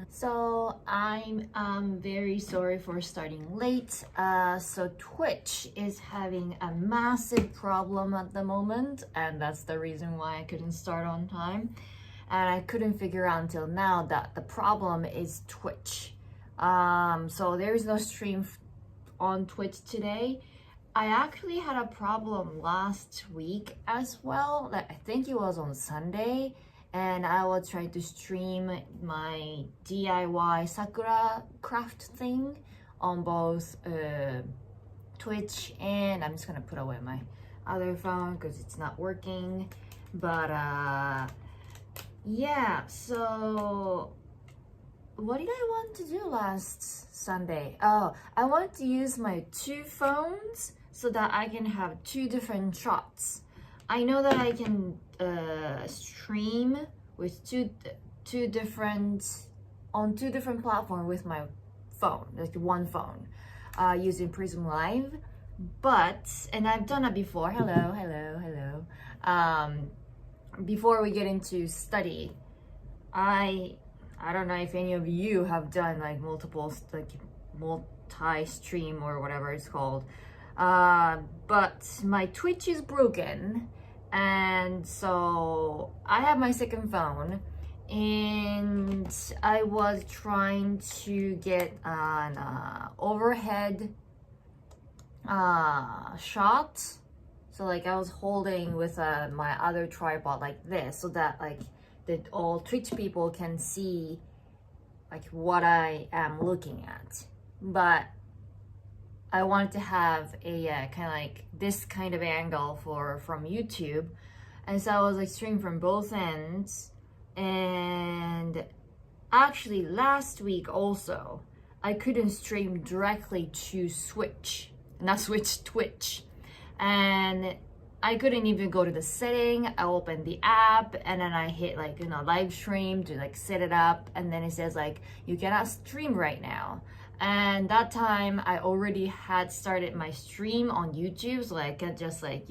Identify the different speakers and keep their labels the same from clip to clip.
Speaker 1: So I'm very sorry for starting late. So Twitch is having a massive problem at the moment, and that's the reason why I couldn't start on time. And I couldn't figure out until now that the problem is Twitch. So there is no stream on Twitch today. I actually had a problem last week as well. Like, I think it was on Sunday, and I was trying to stream my DIY Sakura craft thing on both Twitch, and I'm just gonna put away my other phone because it's not working. But yeah, so what did I want to do last Sunday? Oh, I want to use my two phones so that I can have two different shots. I know that I can stream with two different platforms with my phone, like one phone, using Prism Live. But and I've done it before. Hello. Before we get into study, I don't know if any of you have done like multiple, like multi-stream or whatever it's called. But my Twitch is broken, and so I have my second phone, and I was trying to get an overhead shot. So like I was holding with my other tripod like this, so that like that all Twitch people can see like what I am looking at. But I wanted to have a kind of like this kind of angle from YouTube, and so I was like streaming from both ends. And actually last week also I couldn't stream directly to Twitch, and I couldn't even go to the setting. I opened the app and then I hit like, live stream to like set it up, and then it says like, you cannot stream right now. And that time I already had started my stream on YouTube, so I could just like,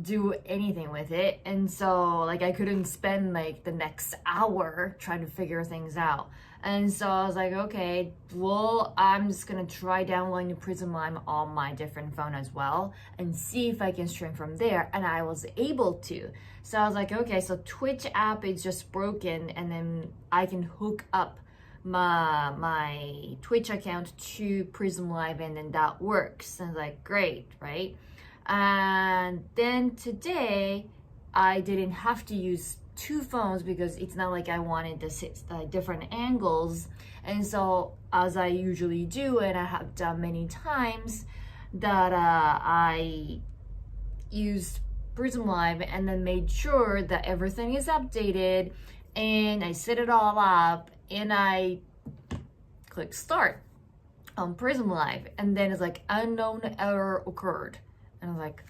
Speaker 1: do anything with it. And so like I couldn't spend like the next hour trying to figure things out. And so I was like, okay, well, I'm just gonna try downloading Prism Live on my different phone as well and see if I can stream from there. And I was able to. So I was like, okay, so Twitch app is just broken, and then I can hook up my Twitch account to Prism Live, and then that works. And I was like, great, right? And then today I didn't have to use two phones because it's not like I wanted to sit different angles. And so as I usually do, and I have done many times, that I used Prism Live and then made sure that everything is updated, and I set it all up, and I click start on Prism Live, and then it's like unknown error occurred. And I was like,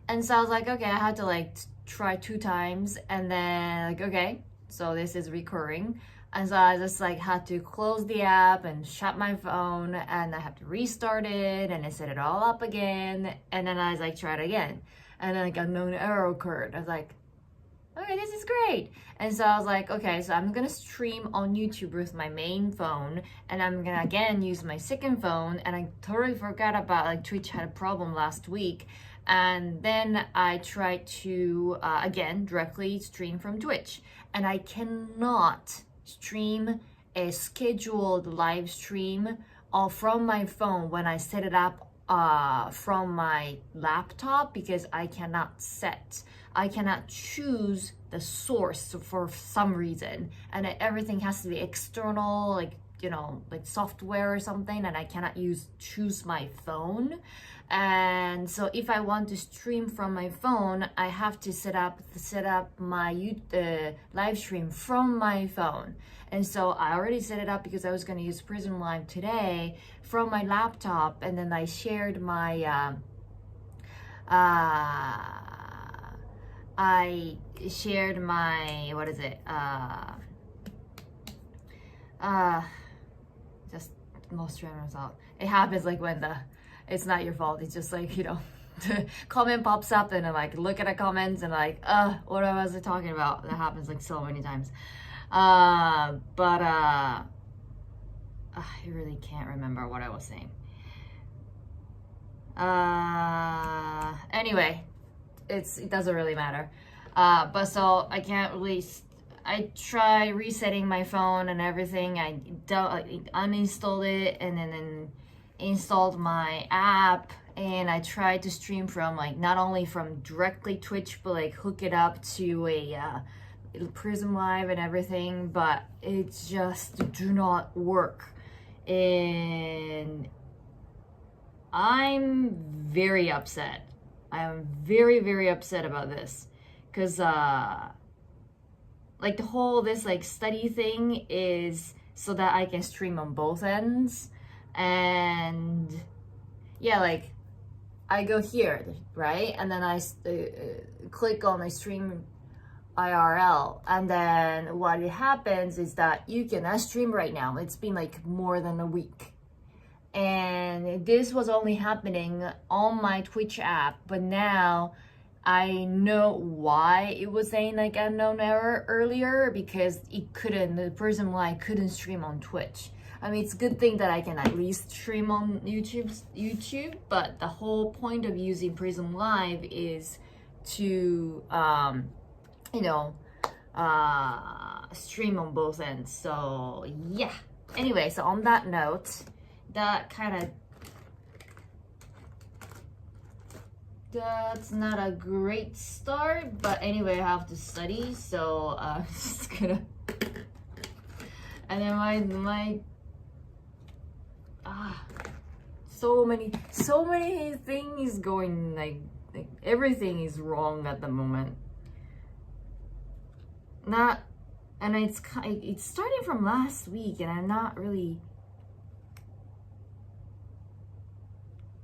Speaker 1: and so I was like, okay, I had to like try 2 times, and then like, okay, so this is recurring. And so I just like had to close the app and shut my phone, and I have to restart it, and I set it all up again, and then I was like, try it again, and then like unknown error occurred. I was like, okay, this is great. And so I was like, okay, so I'm gonna stream on YouTube with my main phone, and I'm gonna again use my second phone. And I totally forgot about like Twitch had a problem last week, and then I tried to again directly stream from Twitch, and I cannot stream a scheduled live stream from my phone when I set it up from my laptop, because I cannot choose the source for some reason, and everything has to be external, like like software or something, and I cannot choose my phone. And so if I want to stream from my phone, I have to set up my live stream from my phone. And so I already set it up because I was going to use Prism Live today from my laptop, and then I shared my what is it? Just most random result. It happens like when it's not your fault. It's just like, the comment pops up and I like look at the comments and like, what was I talking about? That happens like so many times. I really can't remember what I was saying. Anyway, it doesn't really matter. But so I can't really. I try resetting my phone and everything. I uninstalled it and then installed my app, and I tried to stream from like not only from directly Twitch but like hook it up to a Prism Live and everything, but it just do not work. And I'm very upset. I'm very, very upset about this because like the whole this like study thing is so that I can stream on both ends. And yeah, like I go here, right? And then I click on the stream IRL, and then what it happens is that you can stream right now. It's been like more than a week, and this was only happening on my Twitch app, but now I know why it was saying like unknown error earlier, because the Prism Live couldn't stream on Twitch. I mean, it's a good thing that I can at least stream on YouTube, but the whole point of using Prism Live is to, stream on both ends. So yeah. Anyway, so on that note, that's not a great start, but anyway, I have to study, so I'm just gonna. And then my so many things going, like everything is wrong at the moment. And it's starting from last week, and I'm not really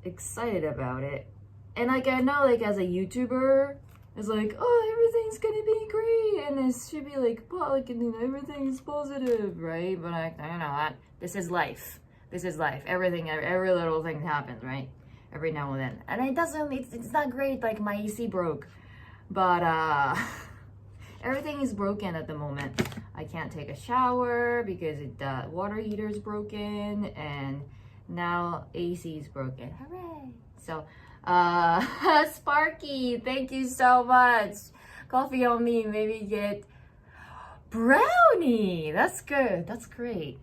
Speaker 1: excited about it. And like I know, like as a YouTuber, it's like, oh, everything's gonna be great, and it should be like everything's positive, right? But I don't know that this is life. This is life. Every little thing happens, right? Every now and then, and it's not great. Like my AC broke, but everything is broken at the moment. I can't take a shower because the water heater is broken, and now AC is broken. Hooray! So. Sparky, thank you so much. Coffee on me, maybe get brownie. That's good. That's great.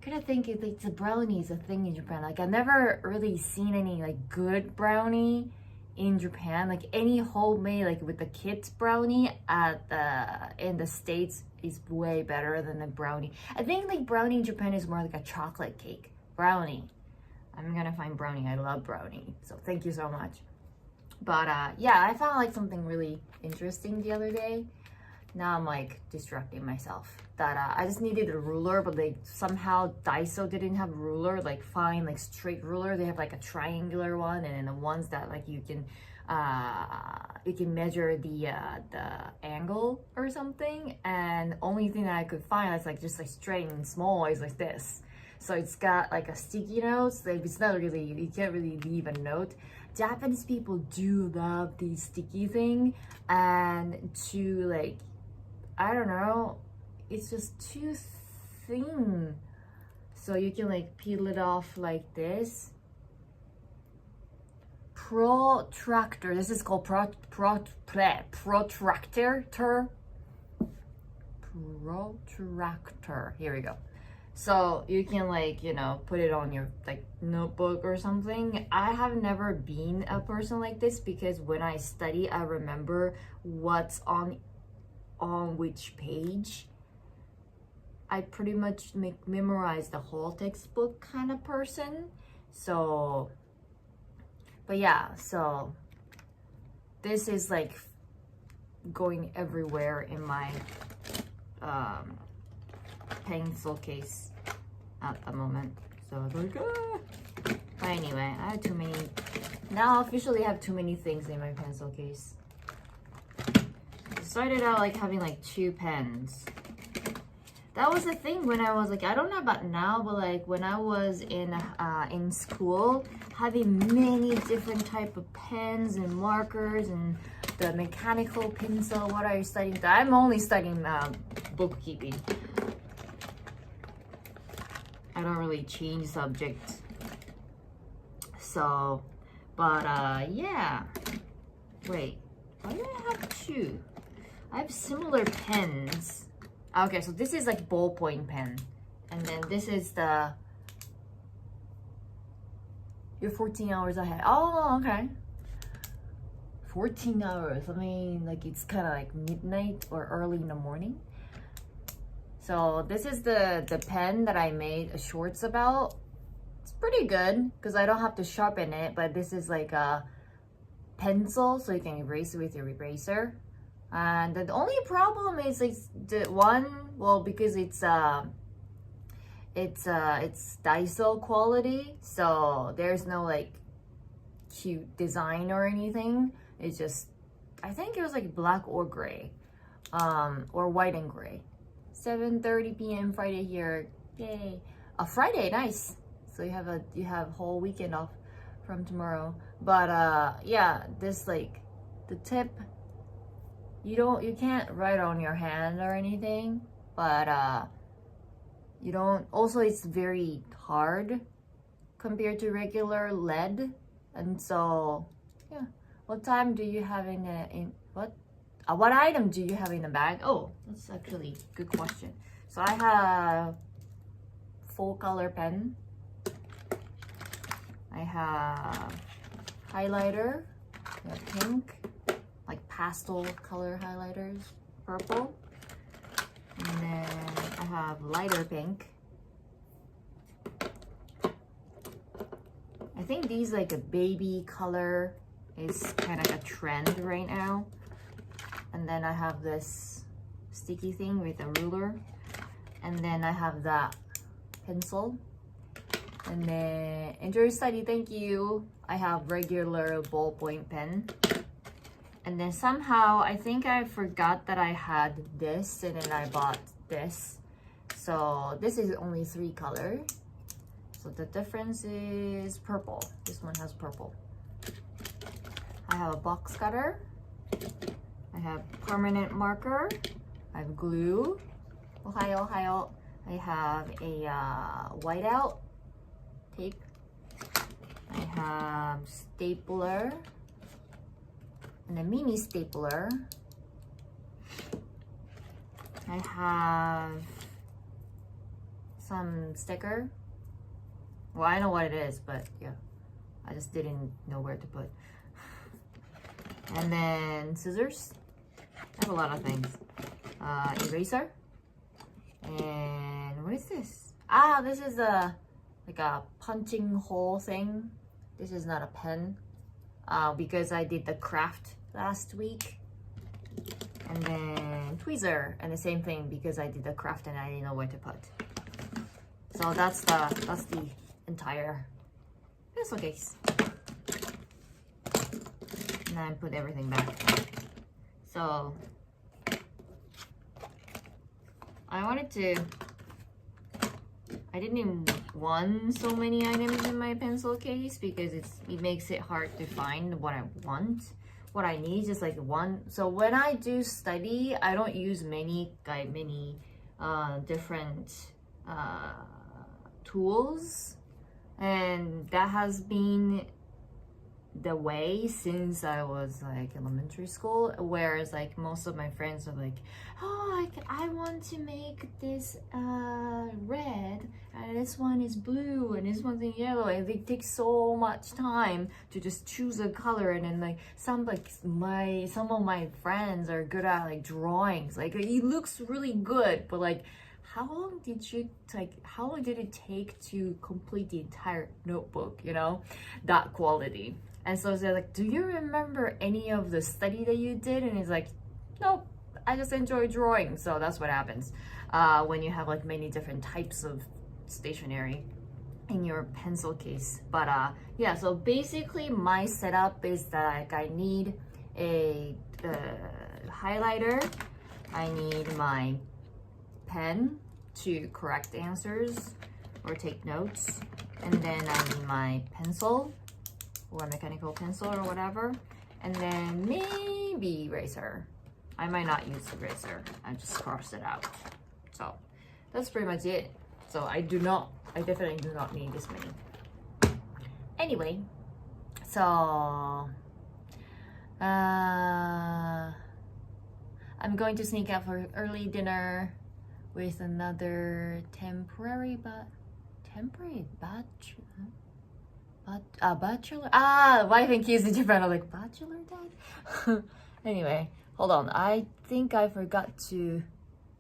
Speaker 1: Couldn't think it's a brownie is a thing in Japan. Like I've never really seen any like good brownie in Japan. Like any homemade like with the kids brownie in the States is way better than the brownie. I think like brownie in Japan is more like a chocolate cake. Brownie. I'm gonna find brownie. I love brownie. So thank you so much. But yeah, I found like something really interesting the other day. Now I'm like distracting myself. That I just needed a ruler, but like somehow Daiso didn't have ruler, like fine, like straight ruler. They have like a triangular one, and then the ones that like you can measure the angle or something. And only thing that I could find that's like just like straight and small is like this. So it's got like a sticky note. Like it's not really, you can't really leave a note. Japanese people do love the sticky thing, and to like, I don't know, it's just too thin. So you can like peel it off like this. Protractor. This is called protractor. Protractor. Here we go. So you can like, put it on your like notebook or something. I have never been a person like this because when I study, I remember what's on which page. I pretty much memorize the whole textbook kind of person. So, but yeah, so this is like going everywhere in my pencil case at the moment. So I was like, But anyway, I have too many. Now I officially have too many things in my pencil case. I started out like having like 2 pens. that was the thing when I was like, I don't know about now, but like when I was in school, having many different type of pens and markers and the mechanical pencil. What are you studying? I'm only studying bookkeeping. I don't really change subjects. So, but yeah. Wait, why do I have two? I have similar pens. Okay, so this is like ballpoint pen. And then this is the... You're 14 hours ahead. Oh, okay. 14 hours. I mean, like it's kind of like midnight or early in the morning. So this is the pen that I made shorts about. It's pretty good because I don't have to sharpen it, but this is like a pencil, so you can erase it with your eraser. And the only problem is like the one, well, because it's Daiso quality, so there's no like cute design or anything. It's just, I think it was like black or gray, or white and gray. 7:30 p.m. Friday here, yay! Friday, nice. So you have whole weekend off from tomorrow. But yeah, this like the tip. You can't write on your hand or anything, but you don't, also it's very hard compared to regular lead. And so yeah, what time do you have what item do you have in the bag? Oh, that's actually a good question. So I have full color pen, I have highlighter, I have pink, like pastel color highlighters, purple, and then I have lighter pink. I think these like a baby color is kind of a trend right now. And then I have this sticky thing with a ruler, and then I have that pencil, and then enjoy your study, thank you. I have regular ballpoint pen. And then somehow, I think I forgot that I had this, and then I bought this. So this is only 3 colors. So the difference is purple. This one has purple. I have a box cutter. I have permanent marker. I have glue. Ohayo, ohayo. I have a whiteout tape. I have stapler. And a mini stapler. I have some sticker. Well, I know what it is, but yeah, I just didn't know where to put. And then scissors. I have a lot of things. Eraser. And what is this? Ah, this is like a punching hole thing. This is not a pen. Because I did the craft last week. And then tweezer, and the same thing because I did the craft and I didn't know where to put. So that's the entire pencil case. And then put everything back. So I didn't want so many items in my pencil case because it makes it hard to find what I want. What I need is just like one. So when I do study, I don't use many different tools, and that has been the way since I was like elementary school, whereas like most of my friends are like, oh, I want to make this red, and this one is blue, and this one's in yellow, and it takes so much time to just choose a color. And then like some of my friends are good at like drawings, like it looks really good, but like how long did it take to complete the entire notebook, you know, that quality? And so they're like, do you remember any of the study that you did? And he's like, nope, I just enjoy drawing. So that's what happens when you have like many different types of stationery in your pencil case. But yeah, so basically my setup is that like I need a highlighter, I need my pen, to correct answers or take notes. And then I need my pencil or mechanical pencil or whatever. And then maybe eraser. I might not use eraser. I just cross it out. So that's pretty much it. So I definitely do not need this many. Anyway, so I'm going to sneak out for early dinner with another temporary bachelor. Wife and kids in Japan are like, bachelor dad? Anyway, hold on. I think I forgot to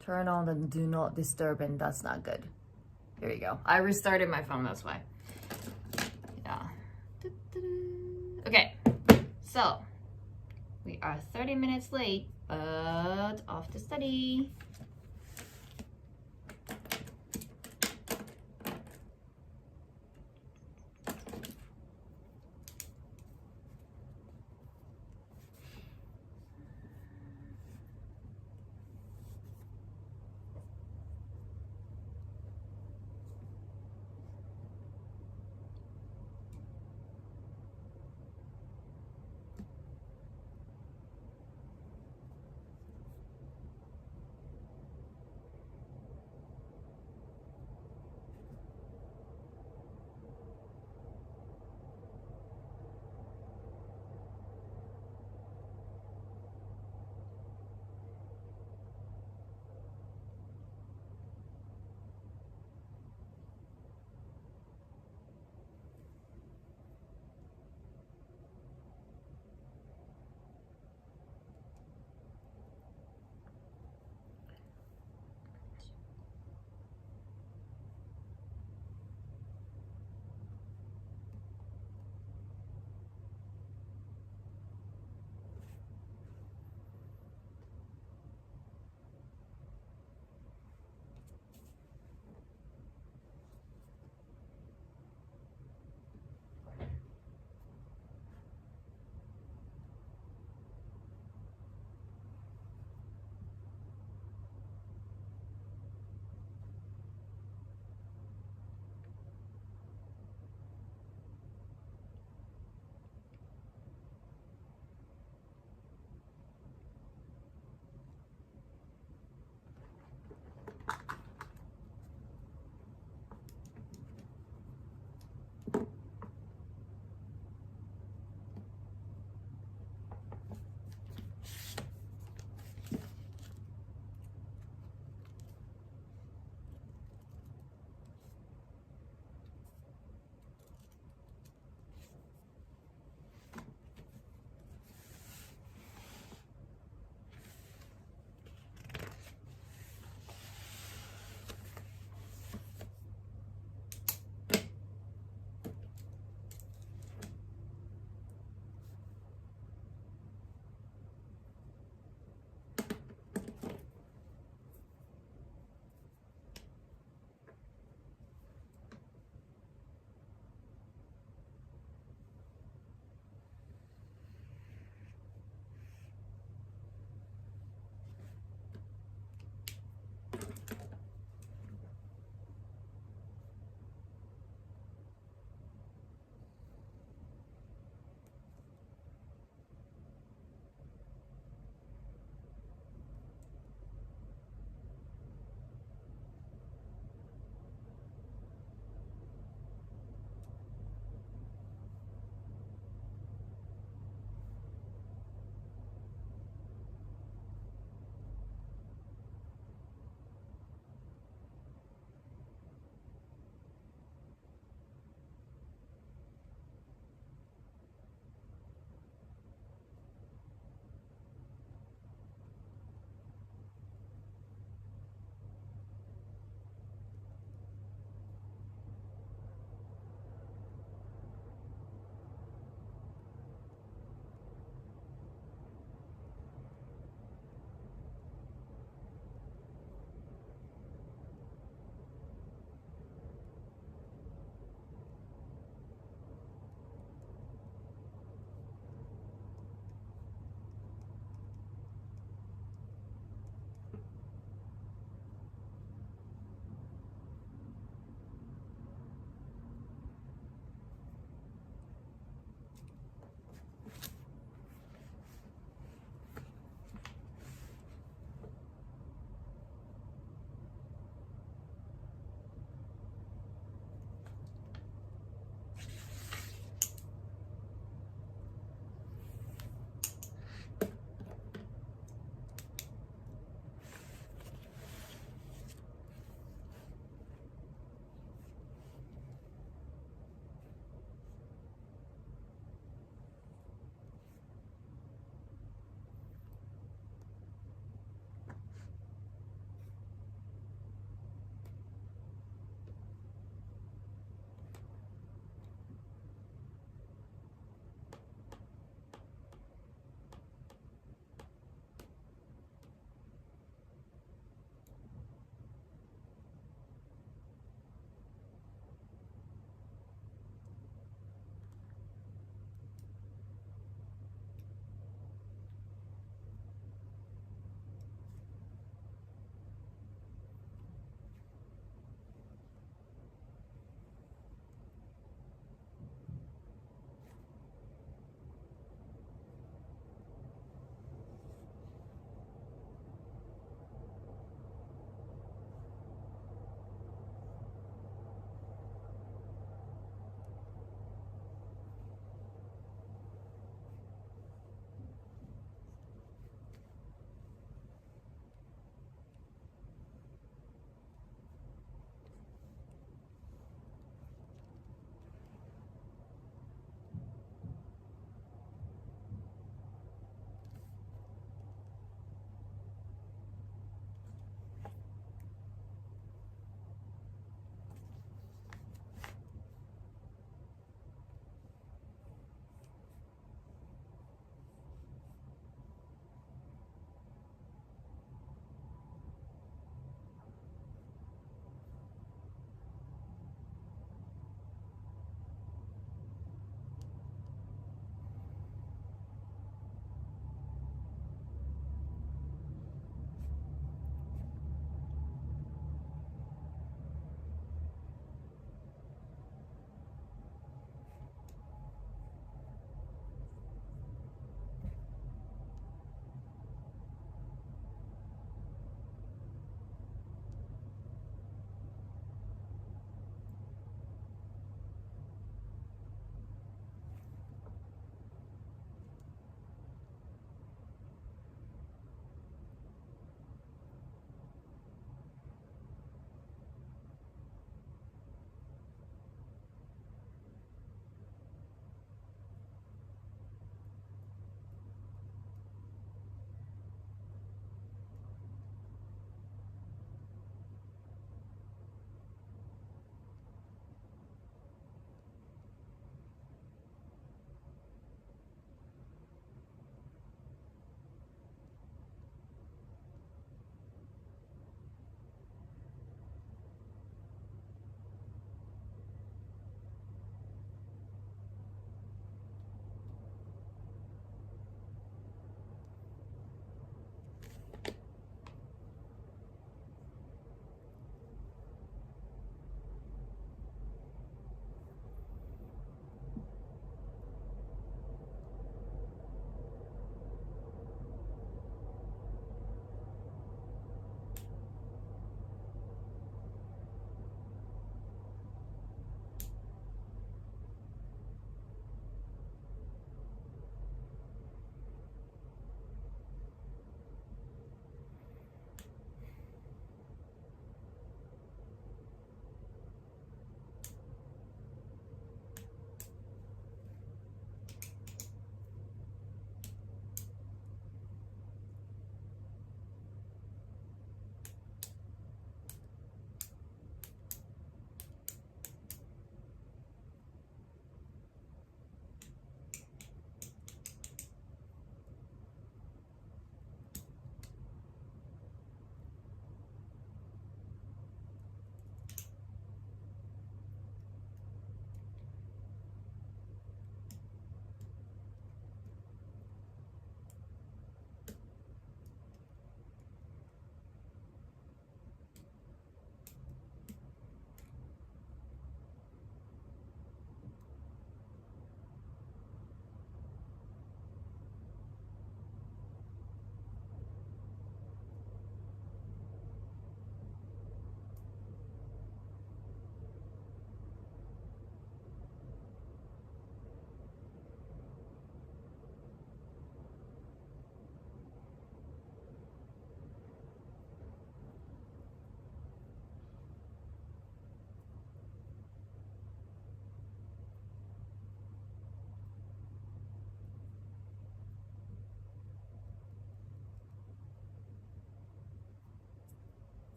Speaker 1: turn on the do not disturb, and that's not good. Here we go. I restarted my phone, that's why. Yeah. Okay, so we are 30 minutes late, but off to study.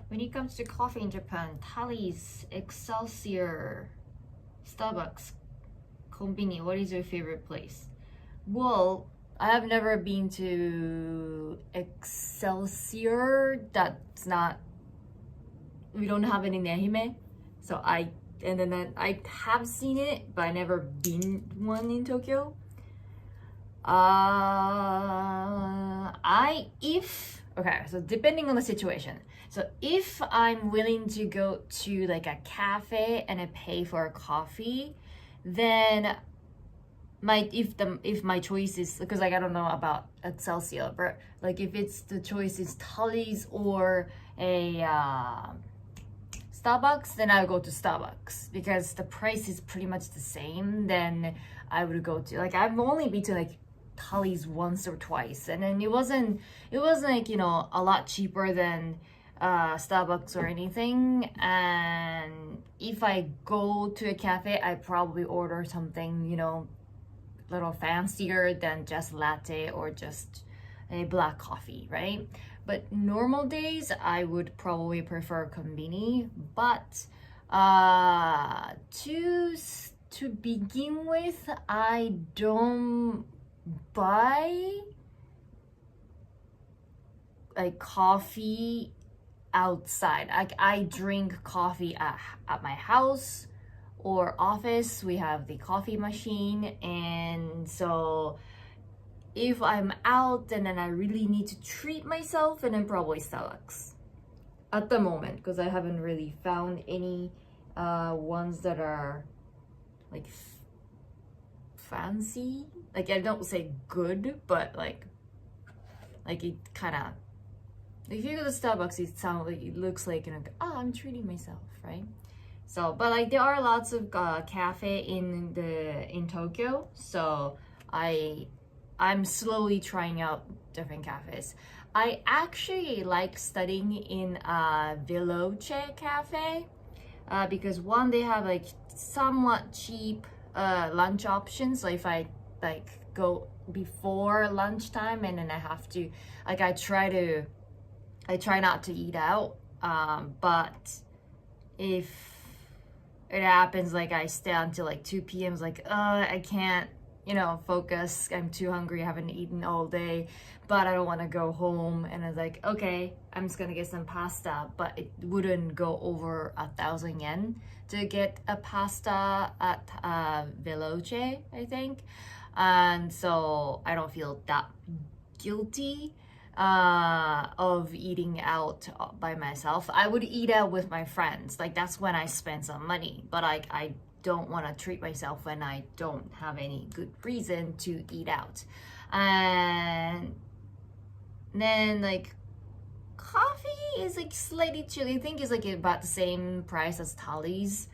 Speaker 1: when it comes to coffee in Japan, Tally's, Excelsior, Starbucks, Konbini, what is your favorite place? Well, I have never been to Excelsior. That's not, we don't have it in Ehime. So I have seen it, but I never been one in Tokyo. Okay, so depending on the situation. So if I'm willing to go to like a cafe and I pay for a coffee, then if my choice is, because like I don't know about Excelsior, but like if it's the choice is Tully's or a Starbucks, then I'll go to Starbucks because the price is pretty much the same. Then I would go to, like, I've only been to like Tully's once or twice, and then it wasn't like, you know, a lot cheaper than Starbucks or anything. And if I go to a cafe, I probably order something, you know, little fancier than just latte or just a black coffee, right? But normal days, I would probably prefer konbini. But to begin with, I don't buy like coffee outside. I drink coffee at my house or office. We have the coffee machine, and so if I'm out and then I really need to treat myself, and then probably Starbucks at the moment, because I haven't really found any ones that are like fancy. Like, I don't say good, but like it kind of, if you go to Starbucks, it sounds like, it looks like, you know, oh, I'm treating myself, right? So, but like there are lots of cafe in Tokyo, so I'm slowly trying out different cafes. I actually like studying in Veloce Cafe because one, they have like somewhat cheap lunch options. So if I like go before lunchtime and then I have to, like, I try not to eat out, but if it happens like I stay until like 2 p.m. It's like, I can't, you know, focus. I'm too hungry. I haven't eaten all day, but I don't want to go home. And I was like, okay, I'm just gonna get some pasta, but it wouldn't go over 1,000 yen to get a pasta at Veloce, I think. And so I don't feel that guilty of eating out by myself. I would eat out with my friends. Like, that's when I spend some money. But I don't want to treat myself when I don't have any good reason to eat out. And then like coffee is like slightly chilly. I think it's like about the same price as Tally's.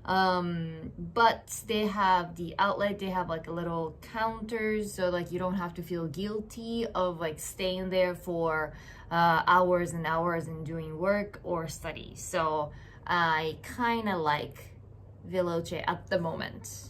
Speaker 1: But they have the outlet, they have like a little counters, so like you don't have to feel guilty of like staying there for hours and hours and doing work or study. So I kind of like Veloce at the moment.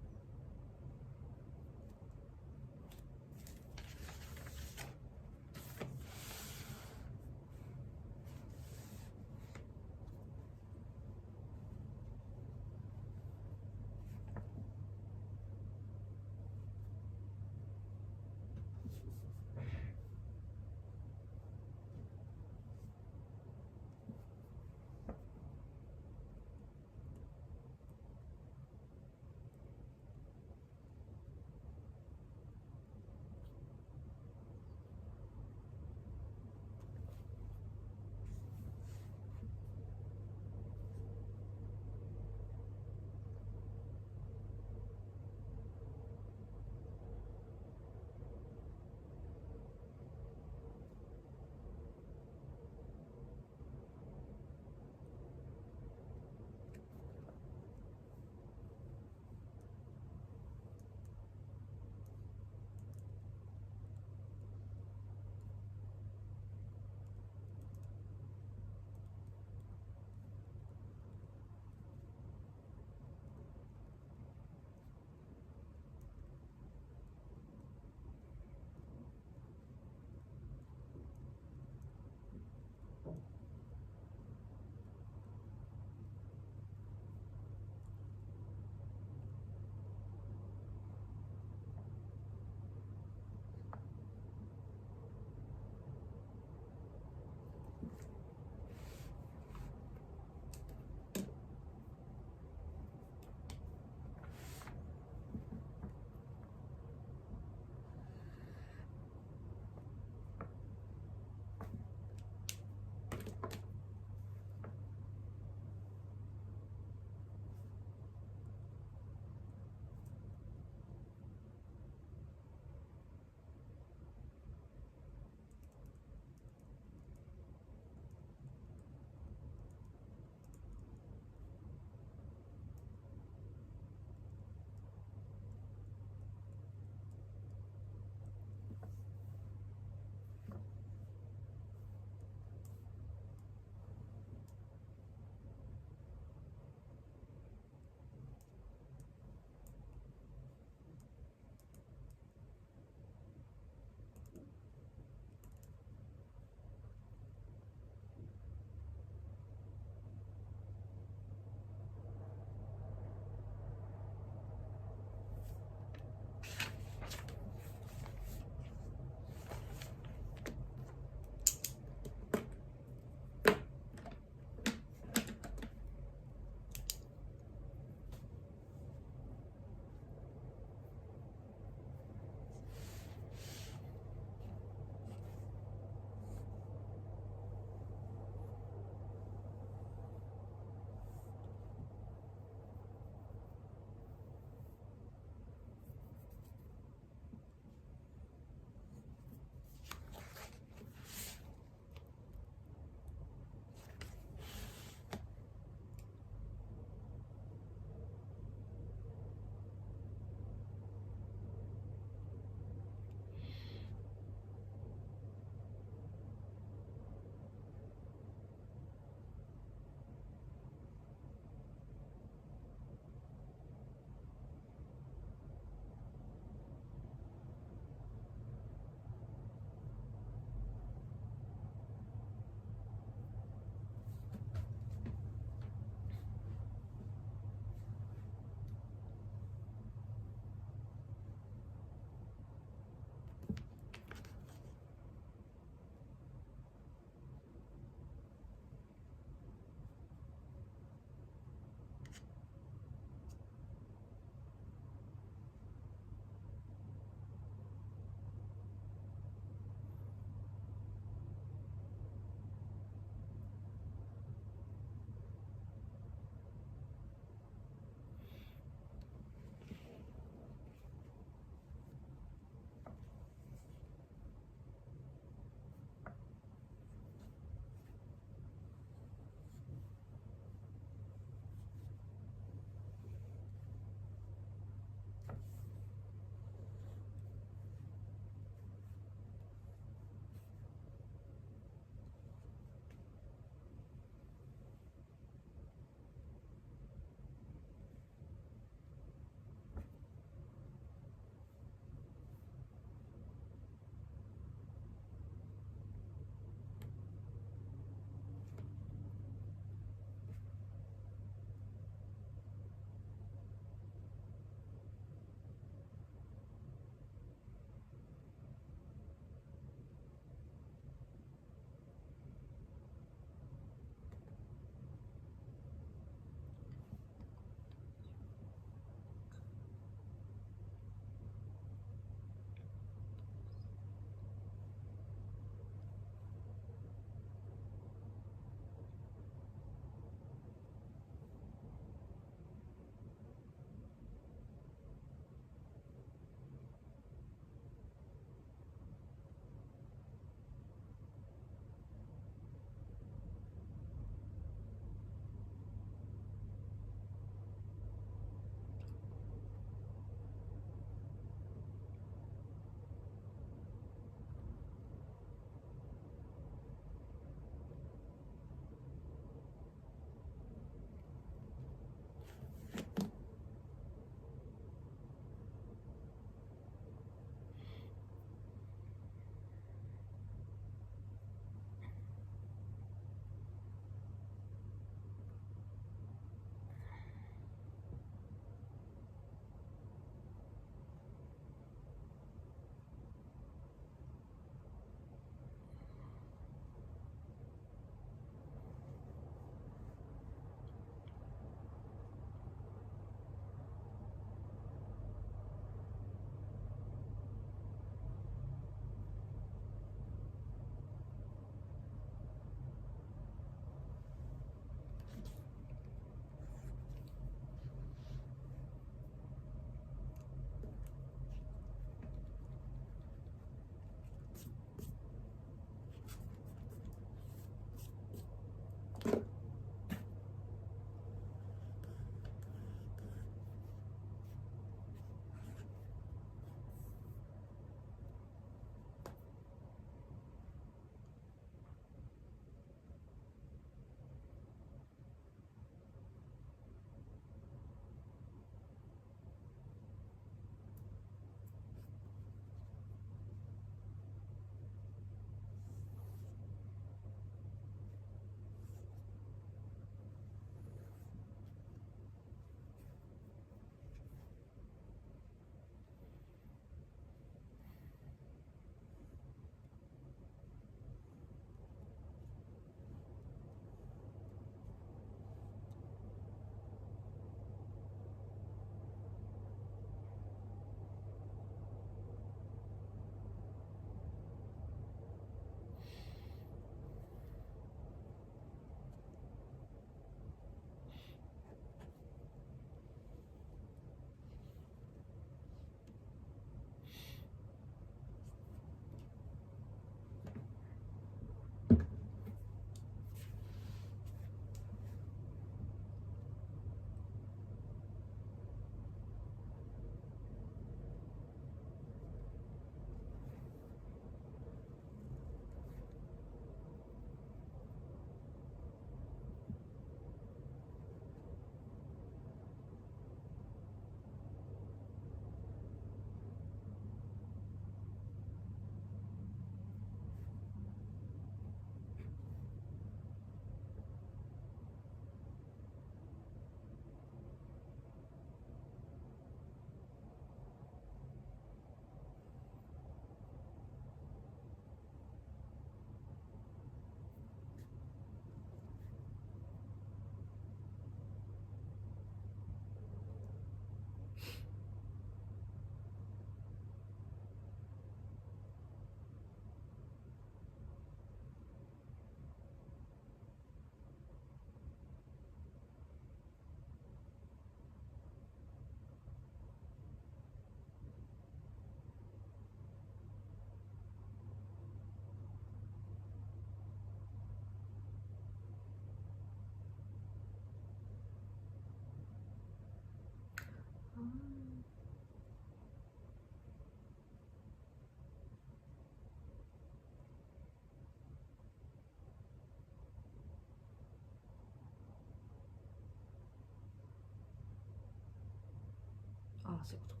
Speaker 1: ああ、そういうことか。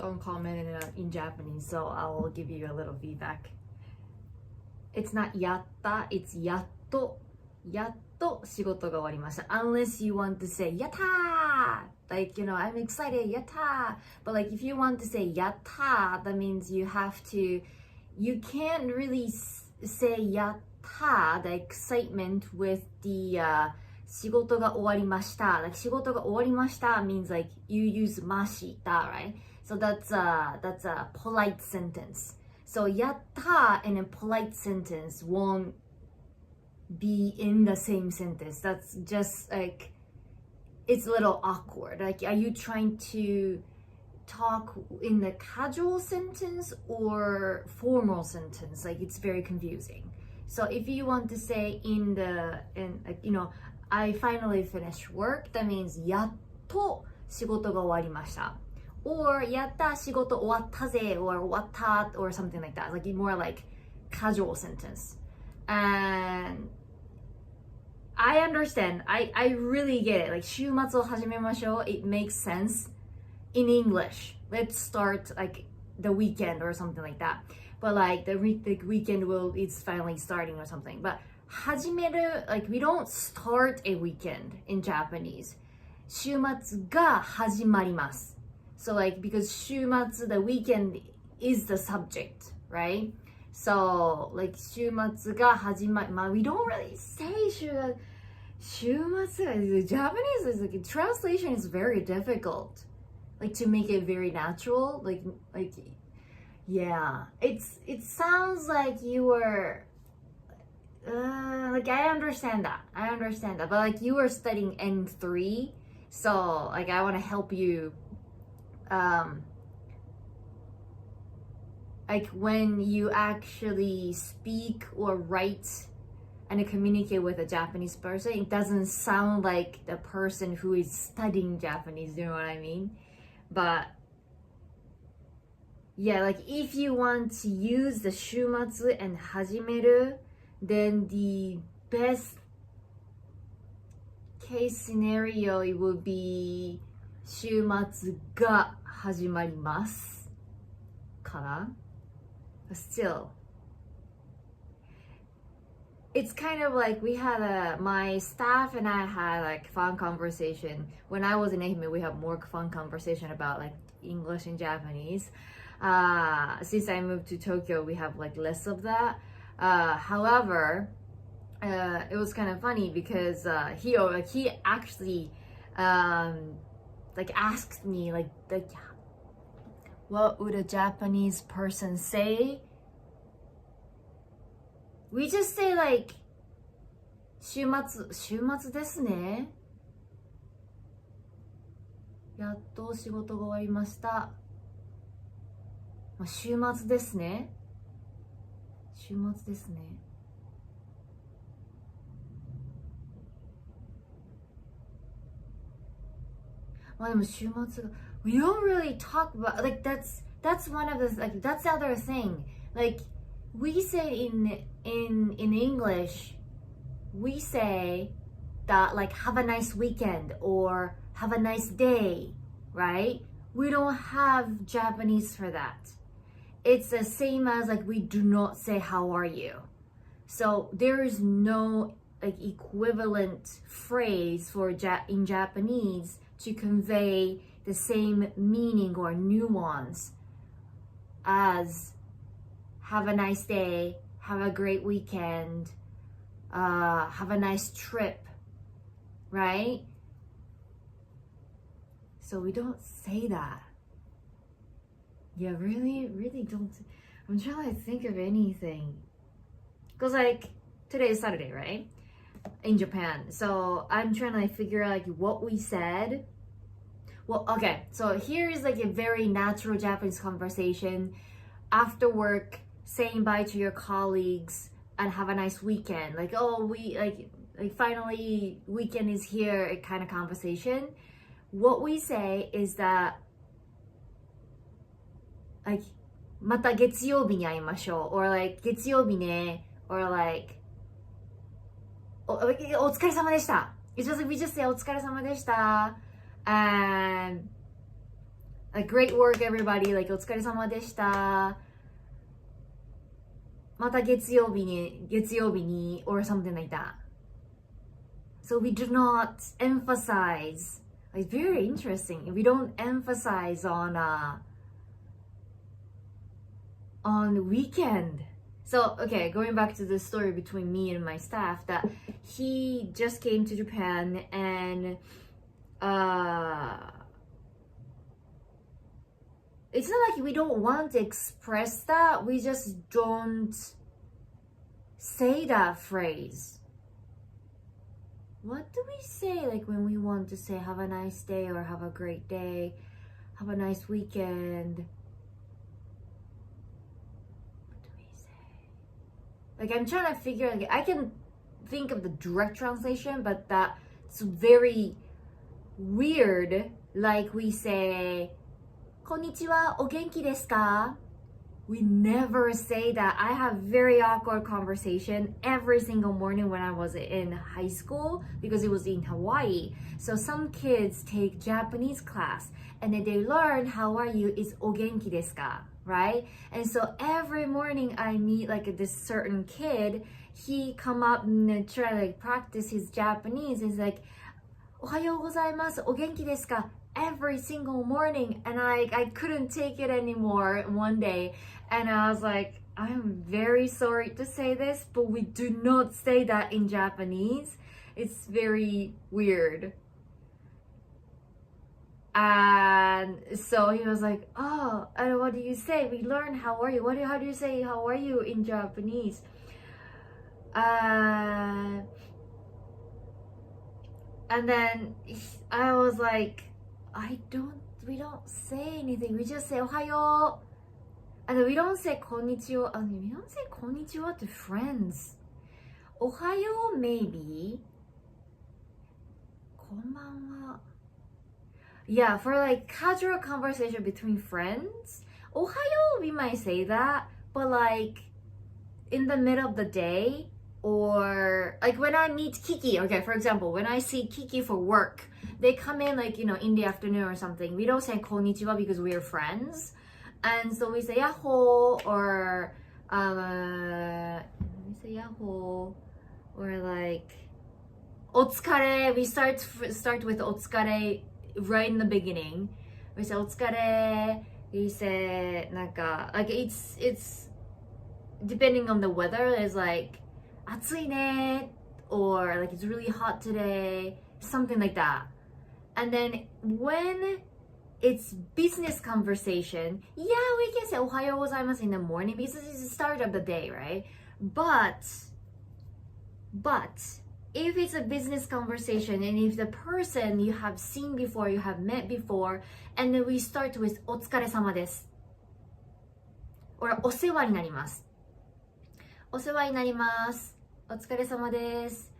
Speaker 1: don't comment in Japanese, so I will give you a little feedback. It's not やった it's やっと仕事が終わりました unless you want to say やったー like I'm excited やった but like if you want to say やった that means you can't really say やった the excitement with the 仕事が終わりました like 仕事が終わりました means like you use ました right so that's a polite sentence so やった and a polite sentence won't be in the same sentence. That's just like it's a little awkward. Like, are you trying to talk in the casual sentence or formal sentence? Like, it's very confusing. So if you want to say I finally finished work, that means やっと仕事が終わりました or やった仕事終わったぜ or 終わった or something like that. Like more like casual sentence. And I understand. I really get it. Like 週末を始めましょう it makes sense in English. Let's start like the weekend or something like that. But like the weekend it's finally starting or something. But 始める like we don't start a weekend in Japanese. 週末が始まります So like because 週末 the weekend is the subject, right? So like 週末が始まり we don't really say 週末 Japanese is like translation is very difficult like to make it very natural like yeah it sounds like you were like I understand that but like you were studying N3 so like I want to help you like when you actually speak or write and communicate with a Japanese person, it doesn't sound like the person who is studying Japanese, you know what I mean? But yeah, like if you want to use the 週末 and 始める then the best case scenario it would be 週末が始まりますから But still it's kind of like we had my staff and I had like fun conversation when I was in Ehime we had more fun conversation about like English and Japanese since I moved to Tokyo we have like less of that however it was kind of funny because he actually like asked me like what would a Japanese person say? We just say like 週末ですねやっと仕事が終わりました週末ですね週末ですねまあでも週末が we don't really talk about like that's one of the like that's the other thing like we say in English we say that like have a nice weekend or have a nice day right we don't have Japanese for that it's the same as like we do not say how are you so there is no like equivalent phrase for in Japanese to convey the same meaning or nuance as have a nice day, have a great weekend, have a nice trip, right? So we don't say that. Yeah, really don't. I'm trying to think of anything. Because like, today is Saturday, right? In Japan. So I'm trying to like figure out like what we said. Well, okay, so here is like a very natural Japanese conversation. After work, saying bye to your colleagues and have a nice weekend. Like, oh, we like finally weekend is here, a kind of conversation. What we say is that like また月曜日に会いましょう or like 月曜日ね or like お疲れ様でした It's just like we just say お疲れ様でした and like great work everybody, like お疲れ様でした。また月曜日に or something like that. So we do not emphasize, like very interesting. We don't emphasize on weekend. So okay, going back to the story between me and my staff, that he just came to Japan and it's not like we don't want to express that, we just don't say that phrase. What do we say like when we want to say have a nice day or have a great day, have a nice weekend? What do we say? Like I'm trying to figure, like I can think of the direct translation, but that's very weird. Like we say こんにちは、お元気ですか? We never say that. I have very awkward conversation every single morning when I was in high school because it was in Hawaii. So some kids take Japanese class and then they learn how are you is お元気ですか, right? And so every morning I meet like this certain kid, he come up and try to like practice his Japanese. He's like おはようございます、お元気ですか? Every single morning, and I couldn't take it anymore one day, and I was like, I'm very sorry to say this, but we do not say that in Japanese. It's very weird. And so he was like, oh, and what do you say? We learned how are you? How do you say how are you in Japanese? And then I was like, we don't say anything. We just say おはよう. And then we don't say こんにちは. We don't say こんにちは to friends. おはよう maybe. こんばんは. Yeah, for like casual conversation between friends, おはよう we might say that, but like in the middle of the day, or like when I meet Kiki, okay, for example, when I see Kiki for work, they come in like, you know, in the afternoon or something. We don't say konnichiwa because we're friends. And so we say yahoo, or we say yahoo, or like otsukare. We start with otsukare right in the beginning. We say otsukare. We say naka, like it's depending on the weather. It's like 暑いね, or like it's really hot today, something like that. And then when it's business conversation, yeah, we can say おはようございます in the morning because it's the start of the day, right? But if it's a business conversation and if the person you have seen before, you have met before, and then we start with お疲れ様です or お世話になります。お世話になります。お疲れ様です。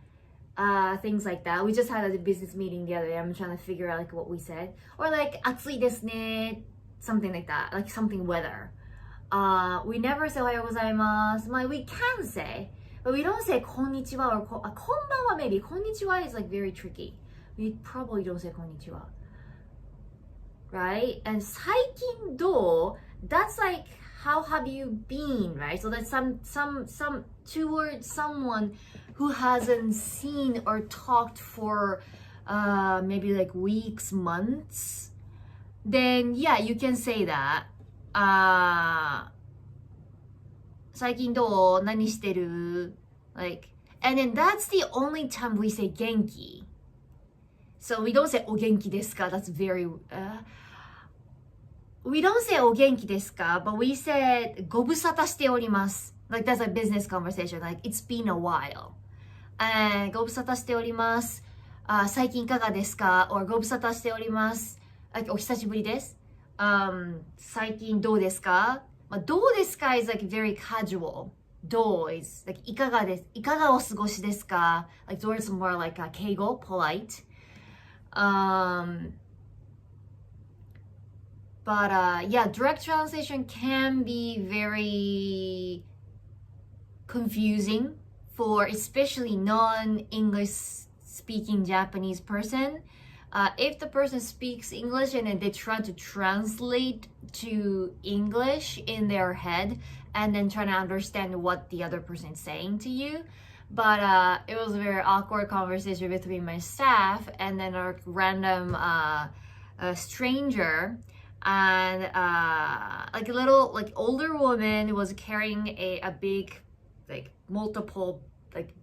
Speaker 1: Things like that. We just had a business meeting the other day. I'm trying to figure out like what we said. Or like 暑いですね. Something like that. Like something weather. We never say おはようございます. We can say, but we don't say こんにちは or こんばんは maybe. こんにちは is like very tricky. We probably don't say こんにちは. Right? And 最近どう? That's like how have you been, right? So that's some towards someone who hasn't seen or talked for maybe like weeks, months. Then yeah, you can say that. 最近どう? 何してる? Like, and then that's the only time we say 元気. So we don't say お元気ですか? That's very we don't say お元気ですか? But we said ご無沙汰しております. Like that's a business conversation. Like it's been a while. And ご無沙汰しております。最近いかがですか? Or ご無沙汰しております。Like お久しぶりです。最近どうですか? どうですか is like very casual. どう is like いかがお過ごしですか? Like towards more like 敬語 polite. But yeah, direct translation can be very confusing for especially non-English speaking Japanese person. if the person speaks English and then they try to translate to English in their head and then try to understand what the other person is saying to you. But it was a very awkward conversation between my staff and then a random stranger, and like a little like older woman was carrying a big like multiple like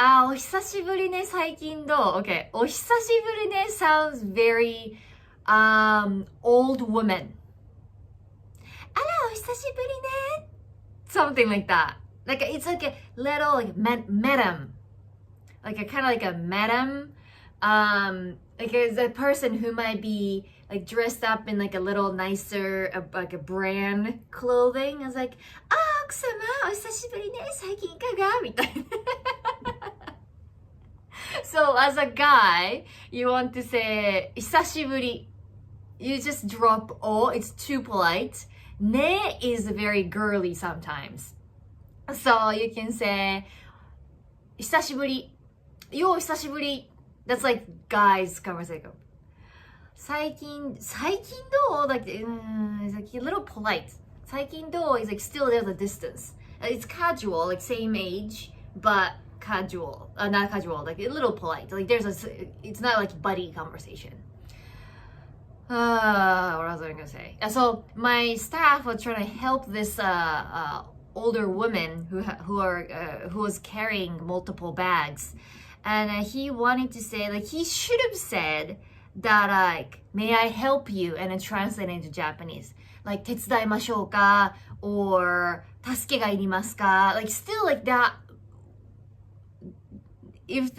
Speaker 1: お久しぶりね、最近どう Okay, お久しぶりね sounds very old woman. あら、お久しぶりね Something like that. Like it's like a little like madam. Like a kind of like a madam. Like it's a person who might be like dressed up in like a little nicer like a brand clothing. I was like, 奥様、お久しぶりね、最近いかがみたいな。So as a guy, you want to say 久しぶり. You just drop O, it's too polite. Ne is very girly sometimes. So you can say 久しぶり. Yo, 久しぶり. That's like guys conversation. 最近どう? Like, it's like a little polite. 最近どう is like still there's a distance. It's casual, like same age, but casual, not casual, like a little polite. Like it's not like buddy conversation. What else was I gonna say? So my staff was trying to help this older woman who was carrying multiple bags, and he wanted to say like he should have said that like may I help you and then translate into Japanese. Like 手伝いましょうか or 助けがいりますか like still like that. If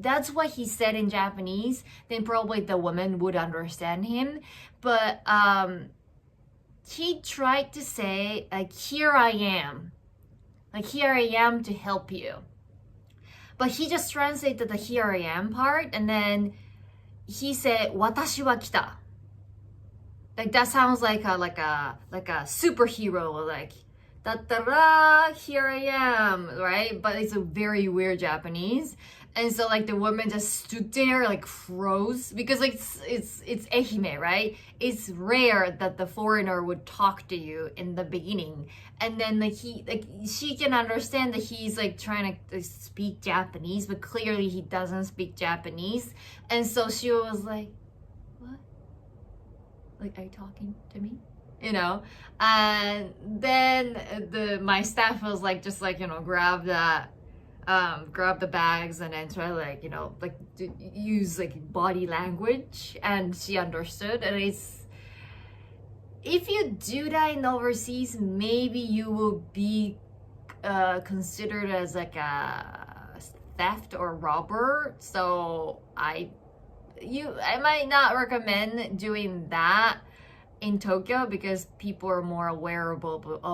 Speaker 1: that's what he said in Japanese, then probably the woman would understand him. But he tried to say like here I am. Like here I am to help you. But he just translated the here I am part and then he said 私は来た. Like that sounds like a superhero, like da-da-da, here I am, right? But it's a very weird Japanese. And so like the woman just stood there like froze because like it's Ehime, right? It's rare that the foreigner would talk to you in the beginning. And then like she can understand that he's like trying to speak Japanese, but clearly he doesn't speak Japanese. And so she was like, what? Like, are you talking to me? You know, and then my staff was like just like, you know, grab the bags and then try like, you know, like to use like body language, and she understood. And it's, if you do that in overseas, maybe you will be considered as like a theft or robber. So I might not recommend doing that in Tokyo because people are more aware of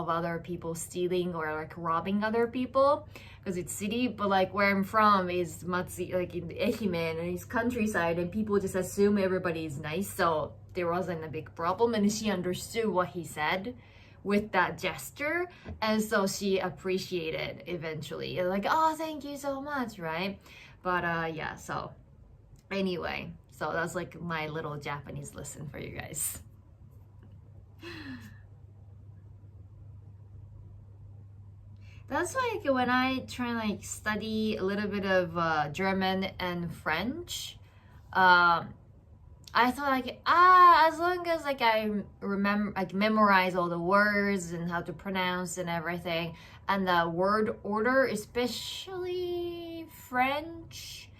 Speaker 1: other people stealing or like robbing other people because it's city. But like where I'm from is Matsu, like in Ehime, and it's countryside, and people just assume everybody is nice, so there wasn't a big problem. And she understood what he said with that gesture, and so she appreciated eventually, like, oh, thank you so much, right? But yeah, so anyway, so that's like my little Japanese lesson for you guys. That's like when I try and like study a little bit of German and French, I thought like as long as like I remember like memorize all the words and how to pronounce and everything, and the word order, especially French,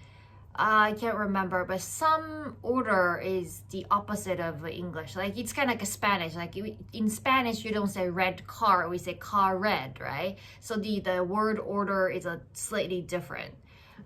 Speaker 1: I can't remember, but some order is the opposite of English. Like it's kind of like a Spanish. Like in Spanish, you don't say red car, we say car red, right? So the word order is a slightly different.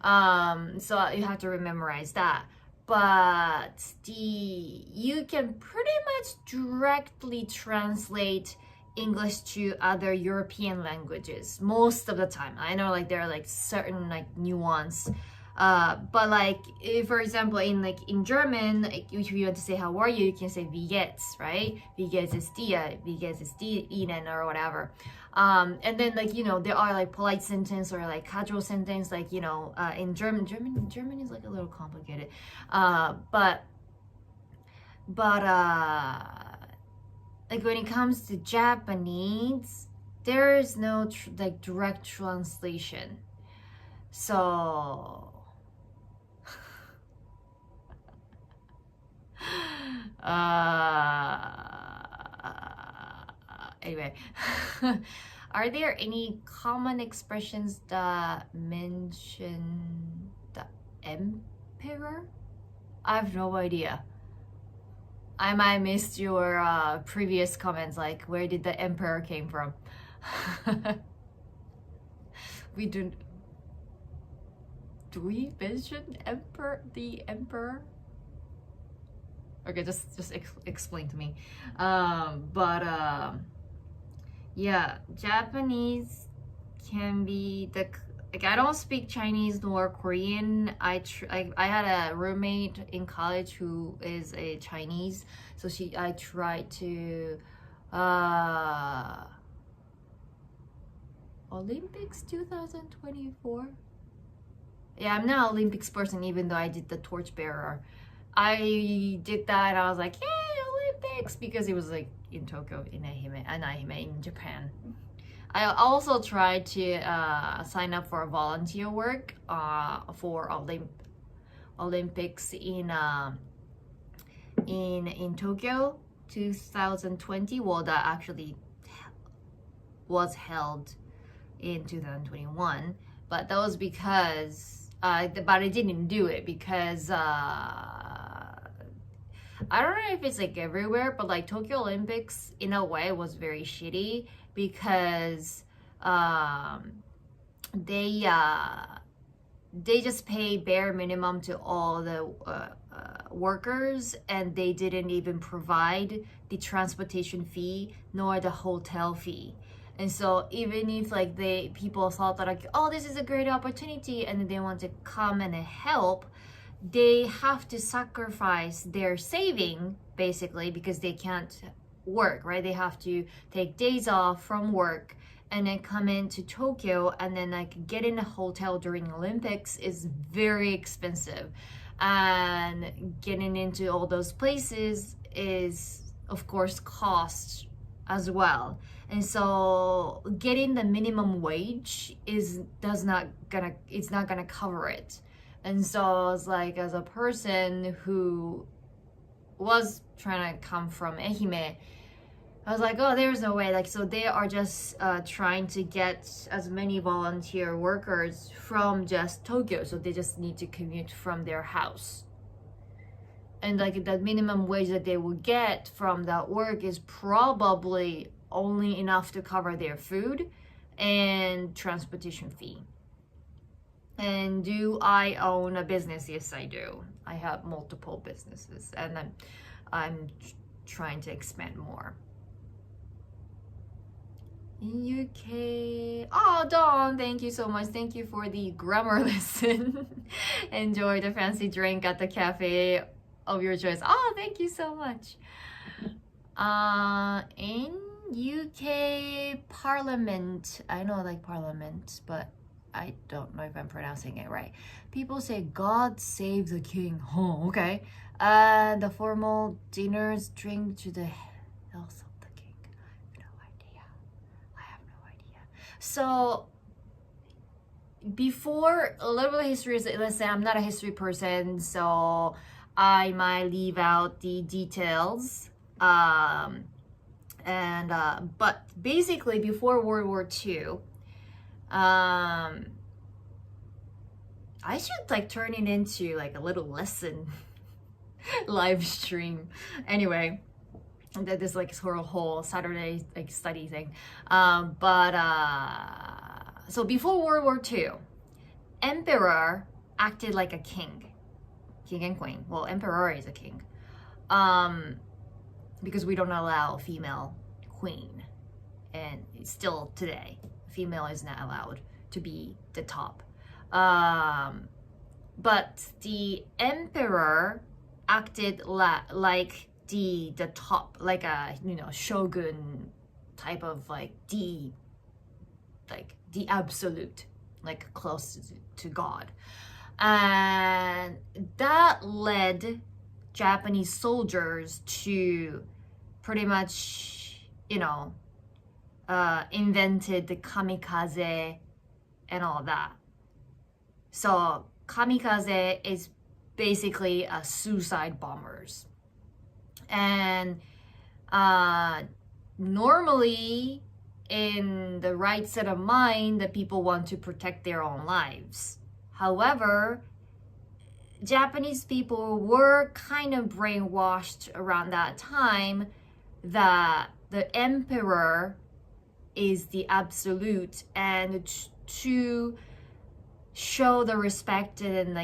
Speaker 1: So you have to memorize that. But you can pretty much directly translate English to other European languages most of the time. I know like there are like certain like nuance. But like, if, for example, in German, like, if you want to say how are you, you can say wie geht's, right? Wie geht's ist dir, wie geht's ist Ihnen, or whatever. And then like, you know, there are like polite sentence or like casual sentence, like, you know, in German is like a little complicated. But like when it comes to Japanese, there is no like direct translation. So anyway, are there any common expressions that mention the emperor? I have no idea. I might missed your previous comments, like where did the emperor came from? We do we mention the emperor? Okay, just explain to me. Yeah, Japanese can be the like I don't speak Chinese nor Korean. I had a roommate in college who is a Chinese, so I tried to Olympics 2024. Yeah, I'm not an Olympics person even though I did the torchbearer. I did that. I was like, yay, Olympics, because it was like in Tokyo, in Ehime, in Japan. I also tried to sign up for volunteer work for Olympics in Tokyo 2020. Well, that actually was held in 2021, but that was because but I didn't do it because I don't know if it's like everywhere, but like Tokyo Olympics in a way was very shitty because they just pay bare minimum to all the workers, and they didn't even provide the transportation fee nor the hotel fee. And so even if like people thought that like, oh, this is a great opportunity, and they want to come and help, they have to sacrifice their saving basically because they can't work, right? They have to take days off from work and then come into Tokyo, and then like getting a hotel during Olympics is very expensive, and getting into all those places is of course cost as well. And so getting the minimum wage it's not gonna cover it. And so I was like, as a person who was trying to come from Ehime, I was like, oh, there's no way. Like, so they are just trying to get as many volunteer workers from just Tokyo. So they just need to commute from their house. And like the minimum wage that they will get from that work is probably only enough to cover their food and transportation fee. And do I own a business? Yes, I do. I have multiple businesses, and I'm trying to expand more. In UK, oh Dawn, thank you so much. Thank you for the grammar lesson. Enjoy the fancy drink at the cafe of your choice. Oh, thank you so much. In UK Parliament, I know like Parliament, but I don't know if I'm pronouncing it right. People say God save the king. Oh, okay. The formal dinners drink to the health of the king. I have no idea. So before a little bit of history, let's say I'm not a history person, so I might leave out the details. But basically before World War II, I should like turn it into like a little lesson live stream. Anyway, that is like sort of whole Saturday like study thing. So before World War II, emperor acted like a king and queen. Well, emperor is a king, because we don't allow female queen, and still today female is not allowed to be the top. But the emperor acted like the top, like a shogun type of like the like the absolute, like close to God. And that led Japanese soldiers to pretty much, invented the kamikaze and all that. So kamikaze is basically a suicide bombers. And normally in the right set of mind, the people want to protect their own lives. However, Japanese people were kind of brainwashed around that time that the emperor is the absolute, and to show the respect and